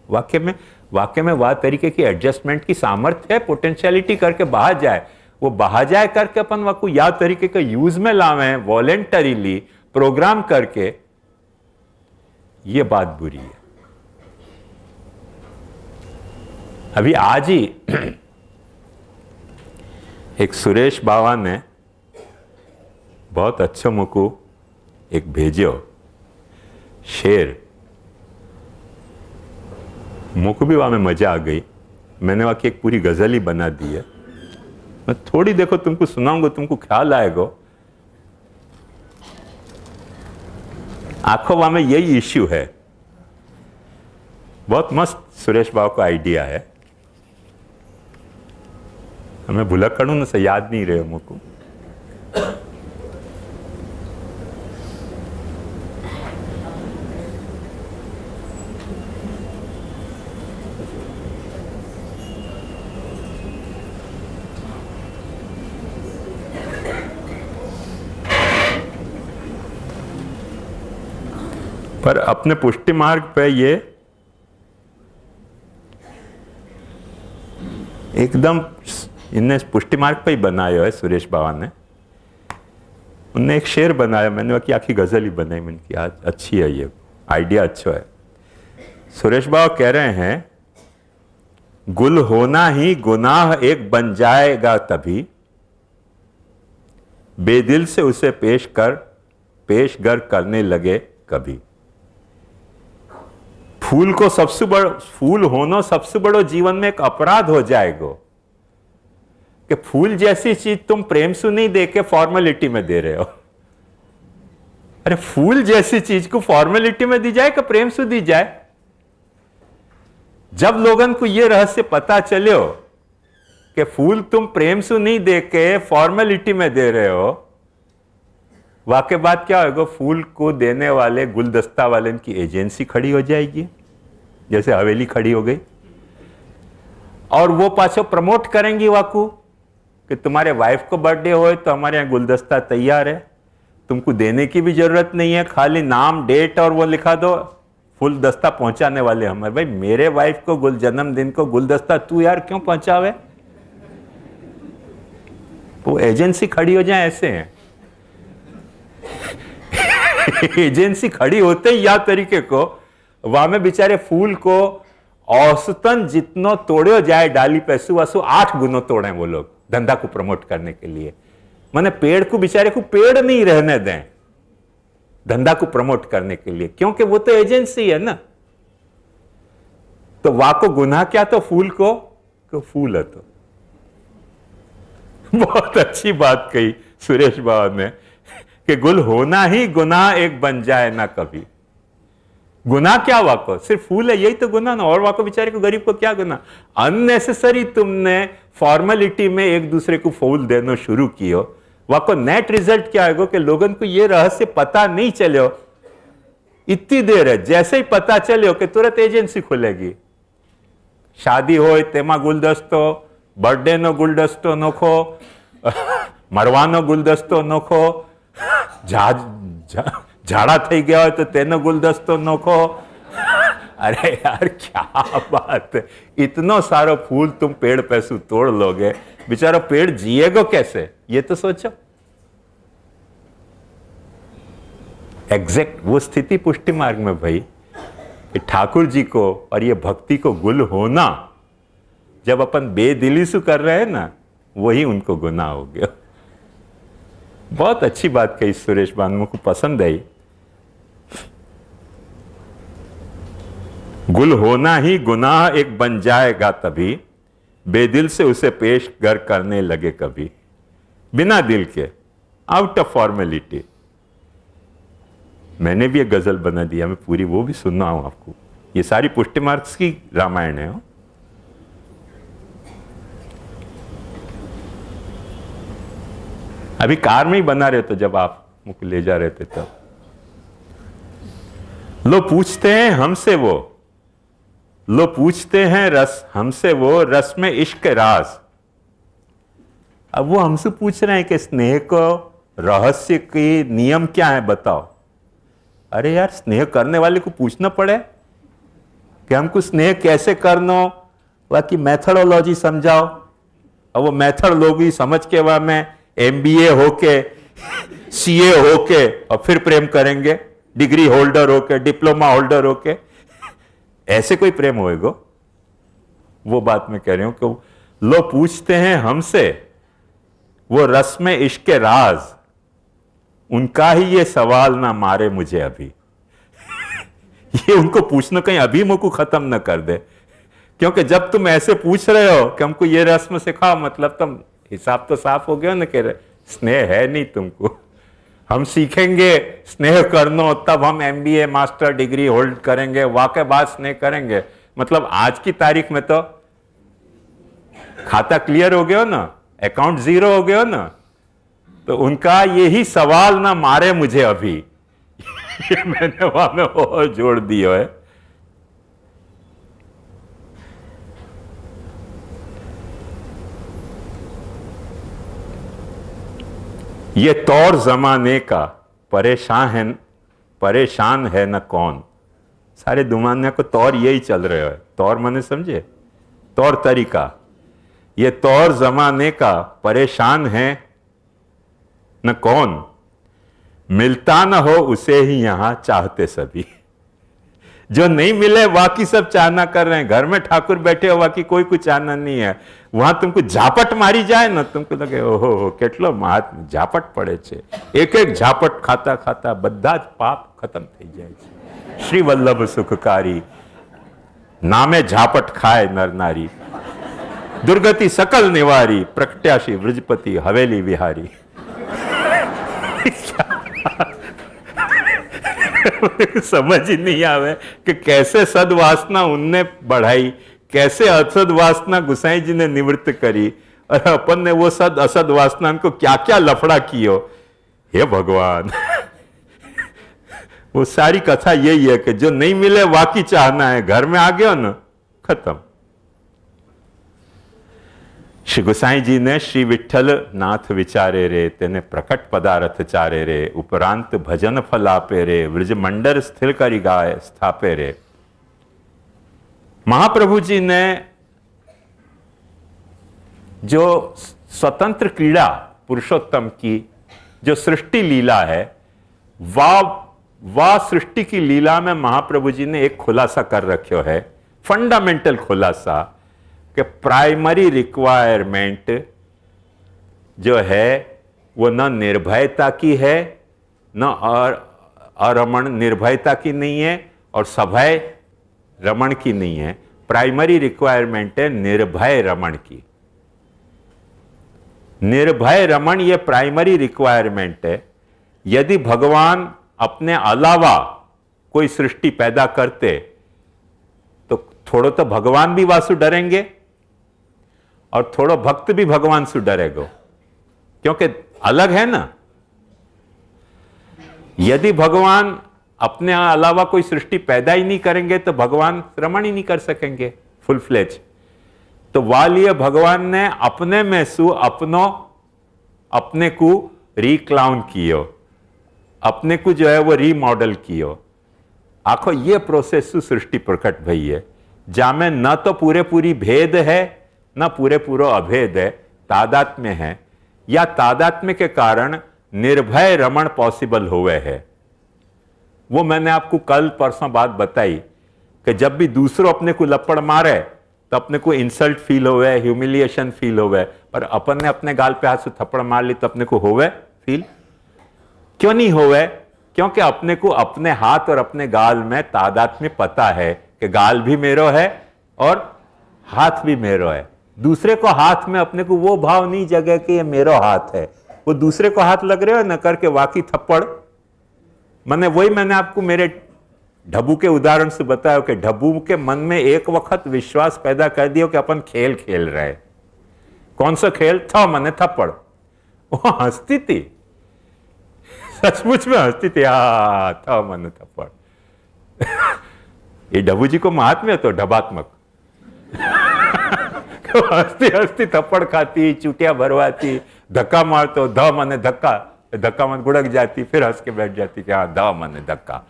वाक्य में वह तरीके की एडजस्टमेंट की सामर्थ्य है, पोटेंशियलिटी करके बहा जाए। वो बहा जाए करके अपन वाकू या तरीके का यूज में लावे वॉलेंटरीली प्रोग्राम करके, ये बात बुरी है। अभी आज ही एक सुरेश बाबा ने बहुत अच्छा मुझको एक भेजो शेर, मुझको भी वहां में मजा आ गई। मैंने वहां की एक पूरी गजल ही बना दी है। मैं थोड़ी देखो तुमको सुनाऊंगा, तुमको ख्याल आएगा। आंखों में यही इश्यू है। बहुत मस्त सुरेश बाबू का आइडिया है। हमें भूला करूं ना से याद नहीं रहे मुझको। पर अपने पुष्टि मार्ग पे ये एकदम इनने पुष्टि मार्ग पे ही बनाया है सुरेश बाबा ने। उनने एक शेर बनाया, मैंने बाकी आखी गजल ही बनाई। मैंने की आज अच्छी है, ये आइडिया अच्छा है। सुरेश बाबा कह रहे हैं, गुल होना ही गुनाह एक बन जाएगा तभी, बेदिल से उसे पेशगर करने लगे कभी। फूल को सबसे बड़ा फूल होना सबसे बड़ो जीवन में एक अपराध हो जाएगा कि फूल जैसी चीज तुम प्रेम से नहीं दे के फॉर्मेलिटी में दे रहे हो। अरे फूल जैसी चीज को फॉर्मेलिटी में दी जाए कि प्रेम से दी जाए? जब लोगन को यह रहस्य पता चले कि फूल तुम प्रेम से नहीं दे के फॉर्मेलिटी में दे रहे हो, वाके बाद क्या होगा? फूल को देने वाले गुलदस्ता वाले की एजेंसी खड़ी हो जाएगी, जैसे हवेली खड़ी हो गई, और वो पाछो प्रमोट करेंगी वाकू कि तुम्हारे वाइफ को बर्थडे हो तो हमारे यहाँ गुलदस्ता तैयार है, तुमको देने की भी जरूरत नहीं है, खाली नाम डेट और वो लिखा दो, फूल दस्ता पहुंचाने वाले हमारे। भाई मेरे वाइफ को जन्मदिन को गुलदस्ता तू यार क्यों पहुंचावे? वो एजेंसी खड़ी हो जाए, ऐसे हैं। एजेंसी खड़ी होते ही या तरीके को वहां में बेचारे फूल को औसतन जितनो तोड़ो जाए डाली पैसू वसु 8 गुनो तोड़े वो लोग धंधा को प्रमोट करने के लिए। माने पेड़ को बेचारे को पेड़ नहीं रहने दें धंधा को प्रमोट करने के लिए, क्योंकि वो तो एजेंसी है ना। तो वाको गुनाह क्या? तो फूल को फूल है। तो बहुत अच्छी बात कही सुरेश बाबा ने कि गुल होना ही गुनाह एक बन जाए ना कभी। गुनाह क्या वाको? सिर्फ फूल है, यही तो गुनाह ना। और वाको बेचारे को गरीब को क्या गुनाह? अननेसेसरी तुमने फॉर्मेलिटी में एक दूसरे को फूल देना शुरू कियो। वाको नेट रिजल्ट क्या है कि लोगों को यह रहस्य पता नहीं चले इतनी देर है। जैसे ही पता चले कि तुरंत एजेंसी खुलेगी। शादी हो तेमा गुलदस्तो, बर्थडे नो गुलदस्तो नोखो, मरवानो गुलदस्तो नोखो, झाड़ा थई गया हो तो तेनो गुलदस्तो नोखो। अरे यार क्या बात है, इतना सारा फूल तुम पेड़ पैसू तोड़ लोगे, बेचारा पेड़ जिएगा कैसे? ये तो सोचो। एग्जैक्ट वो स्थिति पुष्टि मार्ग में भाई, ठाकुर जी को और ये भक्ति को गुल होना जब अपन बेदिली से कर रहे हैं ना, वही उनको गुनाह हो गया। बहुत अच्छी बात कही सुरेश बानू को, पसंद आई। गुल होना ही गुनाह एक बन जाएगा तभी, बेदिल से उसे पेशगर करने लगे कभी। बिना दिल के, आउट ऑफ फॉर्मेलिटी। मैंने भी एक गजल बना दिया, मैं पूरी वो भी सुनना हूं आपको। ये सारी पुष्टि मार्क्स की रामायण है। अभी कार में ही बना रहे तो जब आप मुझको ले जा रहे थे तब। लो पूछते हैं हमसे वो, लो पूछते हैं रस हमसे वो, रस में इश्क राज। अब वो हमसे पूछ रहे हैं कि स्नेह को रहस्य की नियम क्या है बताओ। अरे यार स्नेह करने वाले को पूछना पड़े कि हमको स्नेह कैसे करना, बाकी मेथडोलॉजी समझाओ। और वो मेथडोलॉजी समझ के वह में MBA होके CA होके और फिर प्रेम करेंगे, डिग्री होल्डर होके, डिप्लोमा होल्डर होके, ऐसे कोई प्रेम होएगा? वो बात मैं कह रही हूं कि लो पूछते हैं हमसे वो रस में इश्क राज, उनका ही ये सवाल ना मारे मुझे अभी। ये उनको पूछना कहीं अभी मुझको खत्म ना कर दे, क्योंकि जब तुम ऐसे पूछ रहे हो कि हमको ये रस्म सिखाओ, मतलब तुम हिसाब तो साफ हो गया ना कि स्नेह है नहीं तुमको। हम सीखेंगे स्नेह करनो तब हम एमबीए मास्टर डिग्री होल्ड करेंगे, वाके बाद स्नेह करेंगे। मतलब आज की तारीख में तो खाता क्लियर हो गया हो ना, अकाउंट जीरो हो गया हो ना, तो उनका यही सवाल ना मारे मुझे अभी ये मैंने वहां में और जोड़ दिया है। ये तौर जमाने का परेशान है न कौन। सारे दुमाने को तौर यही चल रहे हो, तौर माने समझे, तौर तरीका। ये तौर जमाने का परेशान है न कौन, मिलता न हो उसे ही यहां चाहते सभी। जो नहीं मिले बाकी सब चाहना कर रहे हैं। घर में ठाकुर बैठे हो बाकी कोई कुछ चाहना नहीं है। वहां तुमको झापट मारी जाए ना, तुमको लगे ओहो કેટલો महात्मा झापट પડે છે। एक एक झापट खाता खाता બધા જ પાપ खत्म થઈ જાય છે। श्री वल्लभ सुखकारी नामे झापट खाए नर नारी, दुर्गति सकल निवारी, प्रगट्याशी ब्रजपति हवेली विहारी। समझ ही नहीं आवे कि कैसे सदवासना उनने बढ़ाई, कैसे असद वासना गुसाई जी ने निवृत्त करी, और अपन ने वो सद असद वासना को क्या क्या लफड़ा कियो। हे भगवान वो सारी कथा यही है कि जो नहीं मिले वाकी चाहना है, घर में आ गया ना खत्म। श्री गोसाई जी ने श्री विठ्ठल नाथ विचारे रे, तेने प्रकट पदार्थ चारे रे, उपरांत भजन फल आपे रे, व्रज मंडर स्थिर करी गाय स्थापे रे। महाप्रभु जी ने जो स्वतंत्र क्रीड़ा पुरुषोत्तम की जो सृष्टि लीला है, वाह सृष्टि की लीला में महाप्रभु जी ने एक खुलासा कर रखो है, फंडामेंटल खुलासा, कि प्राइमरी रिक्वायरमेंट जो है वो न निर्भयता की है, न अरमण निर्भयता की नहीं है, और सभय रमण की नहीं है। प्राइमरी रिक्वायरमेंट है निर्भय रमण की। निर्भय रमण ये प्राइमरी रिक्वायरमेंट है। यदि भगवान अपने अलावा कोई सृष्टि पैदा करते तो थोड़ो तो भगवान भी वासु डरेंगे और थोड़ो भक्त भी भगवान से डरेगो, क्योंकि अलग है ना। यदि भगवान अपने अलावा कोई सृष्टि पैदा ही नहीं करेंगे तो भगवान रमण ही नहीं कर सकेंगे फुल फ्लेज। तो वालिय भगवान ने अपने में सु अपने को रिक्लाउन कियो, अपने को जो है वो रीमॉडल कियो। आखो ये प्रोसेस सृष्टि प्रकट भई है, जामे न तो पूरे पूरी भेद है न पूरे पूरो अभेद है, तादात्म्य है, या तादात्म्य के कारण निर्भय रमण पॉसिबल हुए है। वो मैंने आपको कल परसों बात बताई कि जब भी दूसरों अपने को लपड़ मारे तो अपने को इंसल्ट फील होवे, ह्यूमिलिएशन फील होवे, पर अपन ने अपने गाल पे हाथ से थप्पड़ मार ली तो अपने को होवे फील क्यों नहीं होवे? क्योंकि अपने को अपने हाथ और अपने गाल में तादात्म्य पता है कि गाल भी मेरो है और हाथ भी मेरो है। दूसरे को हाथ में अपने को वो भाव नहीं जगे कि ये मेरो हाथ है, वो दूसरे को हाथ लग रहे हो न करके वाकी थप्पड़। मैंने आपको मेरे ढब्बू के उदाहरण से बताया कि ढब्बू के मन में एक वक्त विश्वास पैदा कर दिया कि अपन खेल खेल रहे। कौन सा खेल था? मने थप्पड़। वो हंसती थी, सचमुच में हंसती थी, था मने थप्पड़। ये ढब्बू जी को महात्म्य तो ढबात्मक हंसती हंसती थप्पड़ खाती, चूटिया भरवाती, धक्का मार तो ध मने धक्का, धक्का मन गुड़क जाती, फिर हंस के बैठ जाती कि हाँ ध मने धक्का।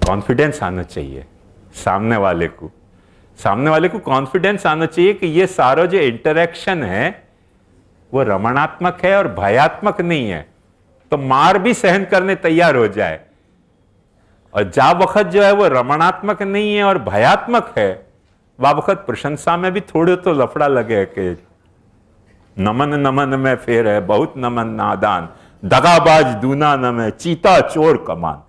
कॉन्फिडेंस आना चाहिए सामने वाले को कॉन्फिडेंस आना चाहिए कि ये सारा जो इंटरेक्शन है वो रमणात्मक है और भयात्मक नहीं है, तो मार भी सहन करने तैयार हो जाए। और जा वक्त जो है वो रमणात्मक नहीं है और भयात्मक है, वह वक्त प्रशंसा में भी थोड़े तो लफड़ा लगे कि नमन नमन में फेर है बहुत नमन नादान, दगाबाज दूना नमे चीता चोर कमान।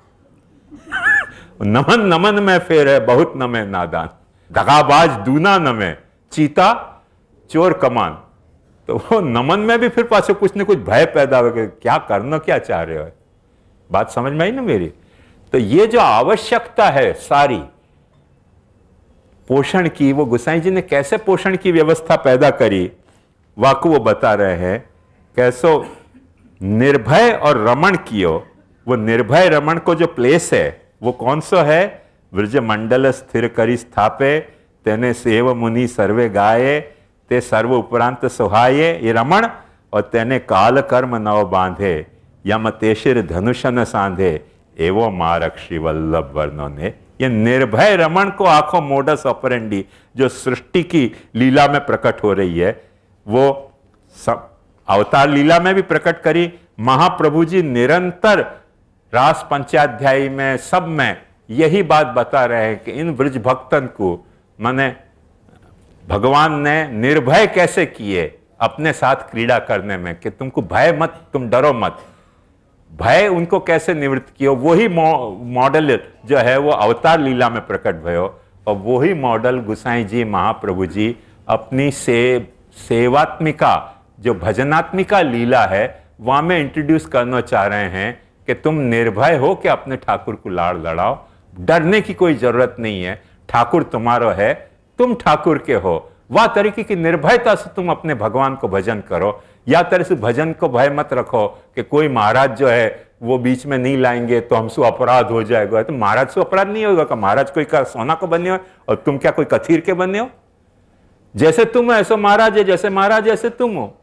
नमन नमन में फेर है बहुत नमे नादान, दगाबाज दूना नमे चीता चोर कमान। तो वो नमन में भी फिर पास कुछ न कुछ भय पैदा हो गया, क्या करना क्या चाह रहे हो। बात समझ में आई ना मेरी। तो ये जो आवश्यकता है सारी पोषण की, वो गोसाई जी ने कैसे पोषण की व्यवस्था पैदा करी, वाकु वो बता रहे हैं। कैसो निर्भय और रमण कियो, वो निर्भय रमण को जो प्लेस है वो कौन सा है, ब्रज मंडल स्थिर करी स्थापे, तेने सेव मुनि सर्वे गाये, ते सर्व उपरांत सुहाये, ये रमण, और तेने काल कर्म नव बांधे, यम तेशिर धनुष न सांधे, एवो मारक श्री वल्लभ वर्णों ने। ये निर्भय रमण को आंखों मोडस ऑपरेंडी जो सृष्टि की लीला में प्रकट हो रही है, वो अवतार लीला में भी प्रकट करी। महाप्रभु जी निरंतर रास पंचाध्यायी में सब में यही बात बता रहे हैं कि इन ब्रज भक्तन को माने भगवान ने निर्भय कैसे किए अपने साथ क्रीड़ा करने में, कि तुमको भय मत, तुम डरो मत, भय उनको कैसे निवृत्त किया। वही मॉडल जो है वो अवतार लीला में प्रकट भयो, और वही मॉडल गुसाई जी महाप्रभु जी अपनी सेवात्मिका जो भजनात्मिका लीला है वहां में इंट्रोड्यूस करना चाह रहे हैं कि तुम निर्भय हो कि अपने ठाकुर को लाड़ लड़ाओ, डरने की कोई जरूरत नहीं है, ठाकुर तुम्हारा है, तुम ठाकुर के हो। वह तरीके की निर्भयता से तुम अपने भगवान को भजन करो। या तरह से भजन को भय मत रखो कि कोई महाराज जो है वो बीच में नहीं लाएंगे तो हमसे अपराध हो जाएगा। तो महाराज से अपराध नहीं होगा, महाराज कोई का सोना को बने हो और तुम क्या कोई कथीर के बने हो। जैसे तुम हो ऐसे महाराज है, जैसे महाराज ऐसे तुम हो।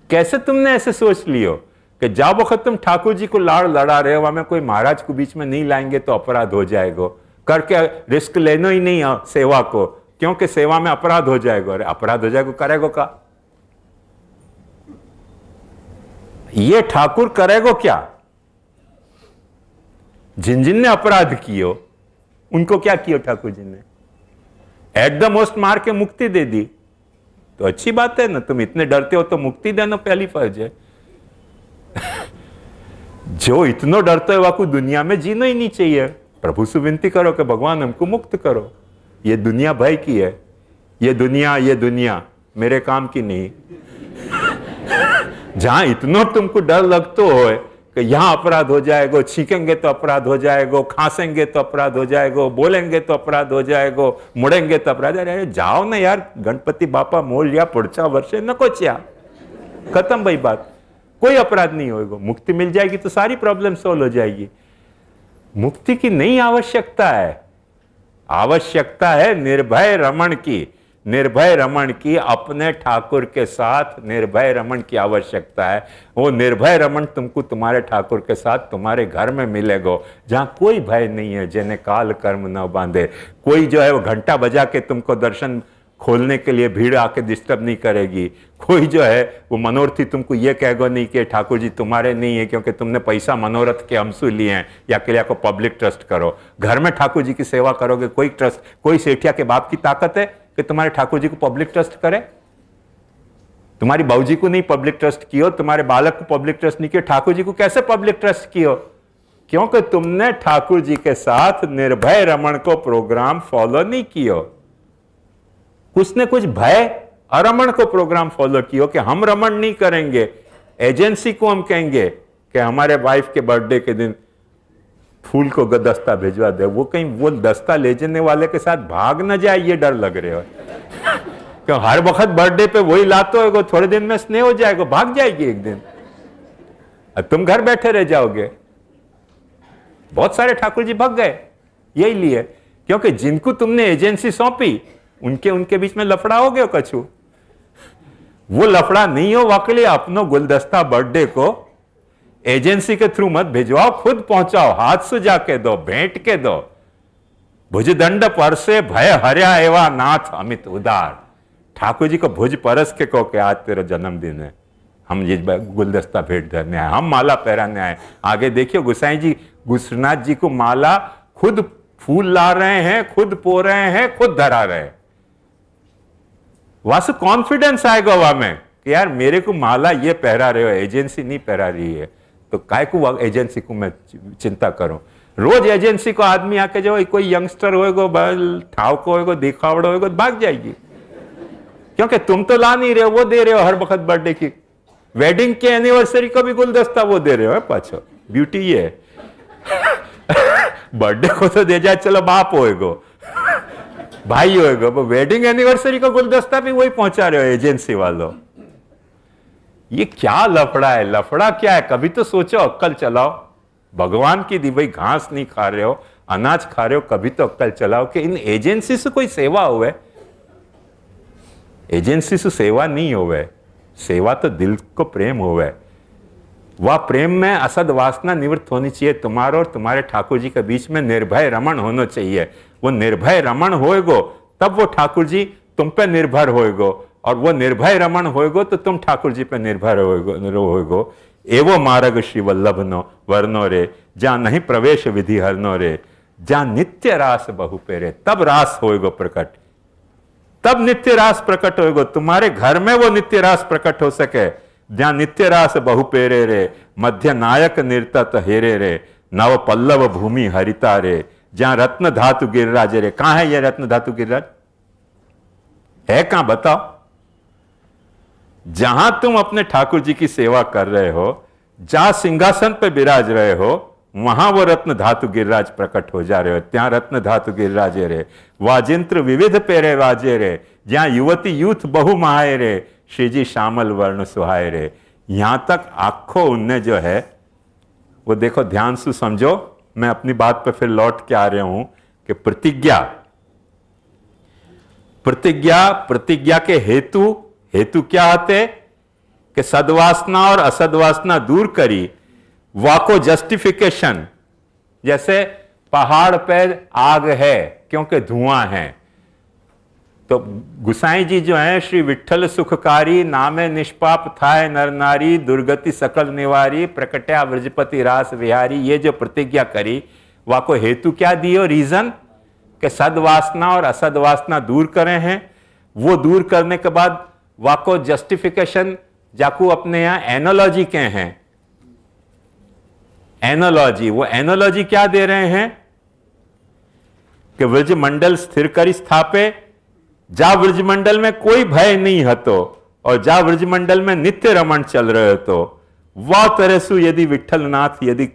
कैसे तुमने ऐसे सोच लियो कि जब वक्त तुम ठाकुर जी को लाड़ लड़ा रहे हो वहां में कोई महाराज को बीच में नहीं लाएंगे तो अपराध हो जाएगा, करके रिस्क लेना ही नहीं है सेवा को, क्योंकि सेवा में अपराध हो जाएगा। अरे अपराध हो जाएगा, करेगो का ये ठाकुर करेगो क्या। जिन जिन ने अपराध कियो उनको क्या किया ठाकुर जी ने, एट द मोस्ट मार के मुक्ति दे दी। तो अच्छी बात है ना, तुम इतने डरते हो तो मुक्ति देना पहली फर्ज है। जो इतना डरते हो वाकू दुनिया में जीना ही नहीं चाहिए। प्रभु से विनती करो कि भगवान हमको मुक्त करो, ये दुनिया भय की है, ये दुनिया मेरे काम की नहीं। जहां इतना तुमको डर लगता हो कि यहां अपराध हो जाएगा, छींकेंगे तो अपराध हो जाएगा, खांसेंगे तो अपराध हो जाएगा, बोलेंगे तो अपराध हो जाएगा, मुड़ेंगे तो अपराध। अरे जाओ ना यार, गणपति बापा मोल लिया पुढच्या वर्षे नको च्या, खत्म भाई बात, कोई अपराध नहीं होगा। मुक्ति मिल जाएगी तो सारी प्रॉब्लम सॉल्व हो जाएगी। मुक्ति की नहीं आवश्यकता है, आवश्यकता है निर्भय रमण की। निर्भय रमण की अपने ठाकुर के साथ निर्भय रमण की आवश्यकता है। वो निर्भय रमण तुमको तुम्हारे ठाकुर के साथ तुम्हारे घर में मिलेगा, जहां कोई भय नहीं है, जिन्हें काल कर्म न बांधे। कोई जो है वो घंटा बजा के तुमको दर्शन खोलने के लिए भीड़ आके डिस्टर्ब नहीं करेगी। कोई जो है वो मनोरथी तुमको ये कहेगा नहीं कि ठाकुर जी तुम्हारे नहीं है क्योंकि तुमने पैसा मनोरथ के हमसू लिए हैं, या के लिए को पब्लिक ट्रस्ट करो। घर में ठाकुर जी की सेवा करोगे, कोई ट्रस्ट, कोई सेठिया के बाप की ताकत है कि तुम्हारे ठाकुर जी को पब्लिक ट्रस्ट करे। तुम्हारी बाबूजी को नहीं पब्लिक ट्रस्ट कियो, तुम्हारे बालक को पब्लिक ट्रस्ट नहीं किया, ठाकुर जी को कैसे पब्लिक ट्रस्ट कियो? क्योंकि तुमने ठाकुर जी के साथ निर्भय रमण को प्रोग्राम फॉलो नहीं कियो। कुछ ने कुछ भय अरमण को प्रोग्राम फॉलो कियो कि हम रमण नहीं करेंगे। एजेंसी को हम कहेंगे कि हमारे वाइफ के बर्थडे के दिन फूल को दस्ता भिजवा दे, वो कहीं वो दस्ता ले जाने वाले के साथ भाग न जाए, ये डर लग रहे हो। क्यों हर वक्त बर्थडे पे वही लाते हो, थोड़े दिन में स्नेह हो जाएगा, भाग जाएगी एक दिन, तुम घर बैठे रह जाओगे। बहुत सारे ठाकुर जी भाग गए यही लिए, क्योंकि जिनको तुमने एजेंसी सौंपी उनके बीच में लफड़ा हो गया कछु। वो लफड़ा नहीं हो वाकई अपनो गुलदस्ता बर्थडे को एजेंसी के थ्रू मत भिजवाओ, खुद पहुंचाओ, हाथ से जाके दो, भेंट के दो। भुजदंड परसे भय हर्या एवा नाथ अमित उदार। ठाकुर जी को भुज परस के कहो कि आज तेरा जन्मदिन है, हम ये गुलदस्ता भेंट धरने आए, हम माला पहराने आए। आगे देखियो गुसाई जी गुसनाथ जी को माला खुद फूल ला रहे हैं, खुद पो रहे हैं, खुद धरा रहे हैं। वहां से कॉन्फिडेंस आएगा वहां में कि यार मेरे को माला ये पहरा रहे हो, एजेंसी नहीं पहरा रही है, तो काय को एजेंसी को मैं चिंता करूं। रोज एजेंसी को आदमी आके जो कोई यंगस्टर होएगा, ठाव को होएगा, दिखावड़ा होएगा, भाग जाएगी। क्योंकि तुम तो ला नहीं रहे हो, वो दे रहे हो हर वक्त बर्थडे की, वेडिंग के एनिवर्सरी का भी गुलदस्ता वो दे रहे हो पाछो। ब्यूटी ये है बर्थडे को तो दे जाए, चलो बाप होएगो भाई होएगा, वो वेडिंग एनिवर्सरी का गुलदस्ता भी वही पहुंचा रहे हो एजेंसी वालों। ये क्या लफड़ा है? लफड़ा क्या है? कभी तो सोचो, अक्कल चलाओ। भगवान की दी भाई घास नहीं खा रहे हो, अनाज खा रहे हो, कभी तो अक्कल चलाओ कि इन एजेंसी से कोई सेवा हुए। एजेंसी से सेवा नहीं होवे, सेवा तो दिल को प्रेम होवे। वह प्रेम में असद वासना निवृत्त होनी चाहिए। तुम्हारा और तुम्हारे ठाकुर जी के बीच में निर्भय रमण होना चाहिए। वो निर्भय रमण होएगो तब वो ठाकुर जी तुम पे निर्भर होएगो, और वो निर्भय रमण होएगो तो तुम ठाकुर जी पे निर्भर होएगो। एवो मार्ग श्री वल्लभ नो वर्णो रे, जहां नहीं प्रवेश विधि हरनो रे, जहां नित्य रास बहु पेरे, तब रास होएगो प्रकट, तब नित्य रास प्रकट होएगो। तुम्हारे घर में वो नित्य रास प्रकट हो सके, जहां नित्य रास बहु पेरे रे, मध्य नायक निर्तत हेरे रे, नव पल्लव भूमि हरिता रे, जहां रत्न धातु गिरिराज रे। कहां है ये रत्न धातु गिरिराज? है कहां बताओ? जहां तुम अपने ठाकुर जी की सेवा कर रहे हो, जहां सिंहासन पे विराज रहे हो, वहां वो रत्न धातु गिरिराज प्रकट हो जा रहे हो। त्या रत्न धातु गिरिराजे रे, वाजिंत्र विविध पेरे वाजे रे, जहां युवती यूथ बहु महाए रे, श्री जी श्यामल वर्ण सुहाए रे। यहां तक आखो उनने जो है वो देखो, ध्यान से समझो। मैं अपनी बात पे फिर लौट के आ रहा हूं कि प्रतिज्ञा, प्रतिज्ञा, प्रतिज्ञा के हेतु, हेतु क्या होते कि सद्वासना और असद्वासना दूर करी, वाको जस्टिफिकेशन। जैसे पहाड़ पे आग है क्योंकि धुआं है, तो गुसाई जी जो है, श्री विठ्ठल सुखकारी, नामे निष्पाप थाय नर नारी, दुर्गति सकल निवारी, प्रकट्या व्रजपति रास विहारी। ये जो प्रतिज्ञा करी, वाको हेतु क्या दियो, रीजन कि सद्वासना और असद्वासना दूर करें हैं। वो दूर करने के बाद वाको जस्टिफिकेशन, जाकू अपने यहां एनोलॉजी के हैं, एनोलॉजी। वो एनोलॉजी क्या दे रहे हैं कि व्रजमंडल स्थिर करी स्थापे, जा व्रजमंडल में कोई भय नहीं हतो, और जा व्रजमंडल में नित्य रमण चल रहे हो, तो वह तरसु यदि विठ्ठलनाथ, यदि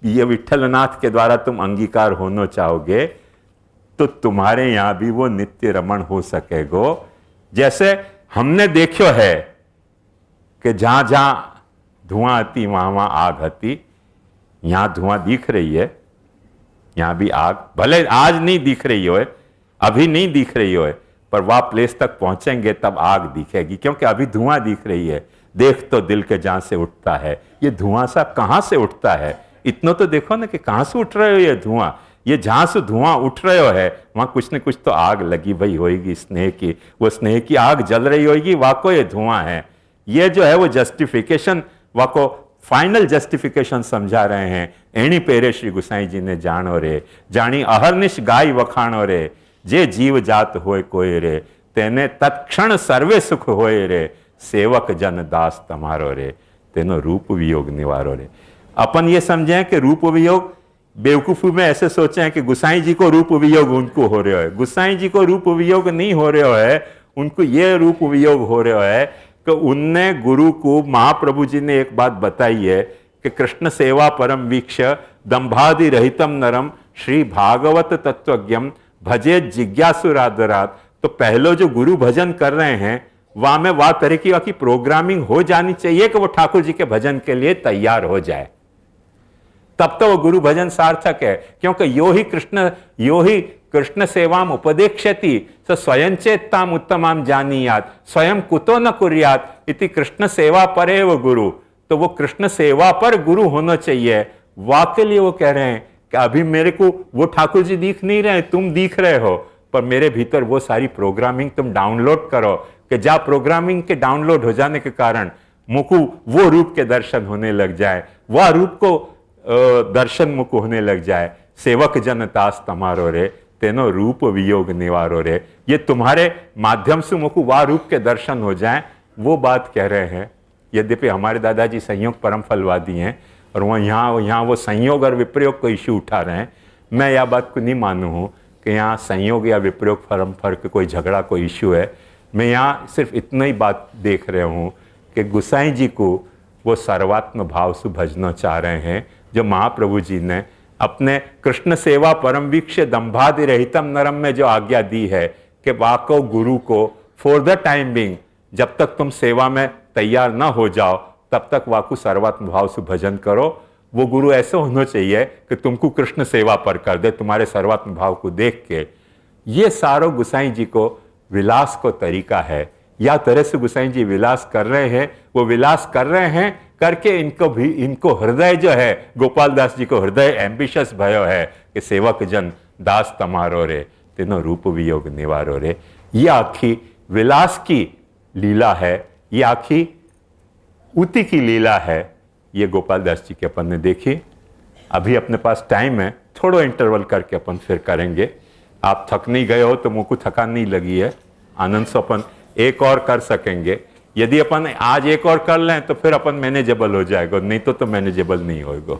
ये विठ्ठलनाथ के द्वारा तुम अंगीकार होना चाहोगे, तो तुम्हारे यहां भी वो नित्य रमण हो सकेगो। जैसे हमने देखो है कि जहां जहां धुआं आती वहां वहां आग आती। यहां धुआं दिख रही है, यहां भी आग, भले आज नहीं दिख रही हो, अभी नहीं दिख रही हो, पर वह प्लेस तक पहुंचेंगे तब आग दिखेगी, क्योंकि अभी धुआं दिख रही है। देख तो दिल के जहां से उठता है, ये धुआं सा कहां से उठता है? इतना तो देखो ना कि कहां से उठ रहे हो ये धुआं। ये जहां से धुआं उठ रहे हो है, वहां कुछ न कुछ तो आग लगी भई होगी स्नेह की, वो स्नेह की आग जल रही होगी, वाको ये धुआं है। ये जो है वो जस्टिफिकेशन, वाको फाइनल जस्टिफिकेशन समझा रहे हैं। एणी पेरे श्री गुसाई जी ने जानो रे, जानी अहरनिश गाय वखाणो रे, जे जीव जात होए कोई रे, तेने तत्क्षण सर्वे सुख होए रे, सेवक जन दास तमारो रे, तेनो रूप वियोग निवारो रे। अपन ये समझें कि रूप वियोग, बेवकूफी में ऐसे सोचे हैं कि गुसाई जी को रूप वियोग उनको हो रहा है। गुसाई जी को रूप वियोग नहीं हो रहा है, उनको ये रूप वियोग हो रहा है कि उनने गुरु को, महाप्रभु जी ने एक बात बताई है कि कृष्ण सेवा परम वीक्ष दंभादि रहितम नरम श्री भागवत तत्वज्ञम भजे जिज्ञासु राधरात। तो पहले जो गुरु भजन कर रहे हैं, वहां में वह तरह की प्रोग्रामिंग हो जानी चाहिए कि वो ठाकुर जी के भजन के लिए तैयार हो जाए, तब तो वो गुरु भजन सार्थक है। क्योंकि यो ही कृष्ण सेवाम उपदेक्षति स स्वयं चेत्ताम उत्तमाम जानीयात स्वयं कुतो न कुर्यात इति कृष्ण सेवा परेव गुरु। तो वो कृष्ण सेवा पर गुरु होना चाहिए। वाकई लिए वो कह रहे हैं कि अभी मेरे को वो ठाकुर जी दिख नहीं रहे, तुम दिख रहे हो, पर मेरे भीतर वो सारी प्रोग्रामिंग तुम डाउनलोड करो, कि जा प्रोग्रामिंग के डाउनलोड हो जाने के कारण मुकु वो रूप के दर्शन होने लग जाए, वह रूप को दर्शन मुख होने लग जाए। सेवक जन दास तमारो रे, तेनो रूप वियोग निवारो रे। ये तुम्हारे माध्यम से मुकु वह रूप के दर्शन हो जाए, वो बात कह रहे हैं। यद्यपि हमारे दादाजी संयोग परम फलवादी हैं और वह यहाँ वो संयोग और विप्रयोग को इश्यू उठा रहे हैं। मैं यह बात को नहीं मानू हूँ कि यहाँ संयोग या विप्रयोग परम फल कोई झगड़ा कोई इश्यू है। मैं यहाँ सिर्फ इतना ही बात देख रहा हूँ कि गुसाई जी को वो सर्वात्म भाव से भजना चाह रहे हैं, जो महाप्रभु जी ने अपने कृष्ण सेवा परम वीक्ष्य दंभादि रहितम नरम में जो आज्ञा दी है कि वाको गुरु को फॉर द टाइम बिंग, जब तक तुम सेवा में तैयार ना हो जाओ तब तक वाकु सर्वात्म भाव से भजन करो। वो गुरु ऐसे होना चाहिए कि तुमको कृष्ण सेवा पर कर दे तुम्हारे सर्वात्म भाव को देख के। ये सारो गुसाई जी को विलास को तरीका है, या तरह से गुसाई जी विलास कर रहे हैं, वो विलास कर रहे हैं करके इनको हृदय जो है, गोपाल दास जी को हृदय एम्बिशियस भयो है कि सेवक जन दास तमारो रे तीनों रूप वियोग निवारो रे। ये आखी विलास की लीला है, ये आखी उति की लीला है। ये गोपाल दास जी के अपन ने देखी। अभी अपने पास टाइम है, थोड़ा इंटरवल करके अपन फिर करेंगे। आप थक नहीं गए हो तो मुझको थकान नहीं लगी है, आनंद से अपन एक और कर सकेंगे। यदि अपन आज एक और कर लें तो फिर अपन मैनेजेबल हो जाएगा, नहीं तो मैनेजेबल नहीं होगा।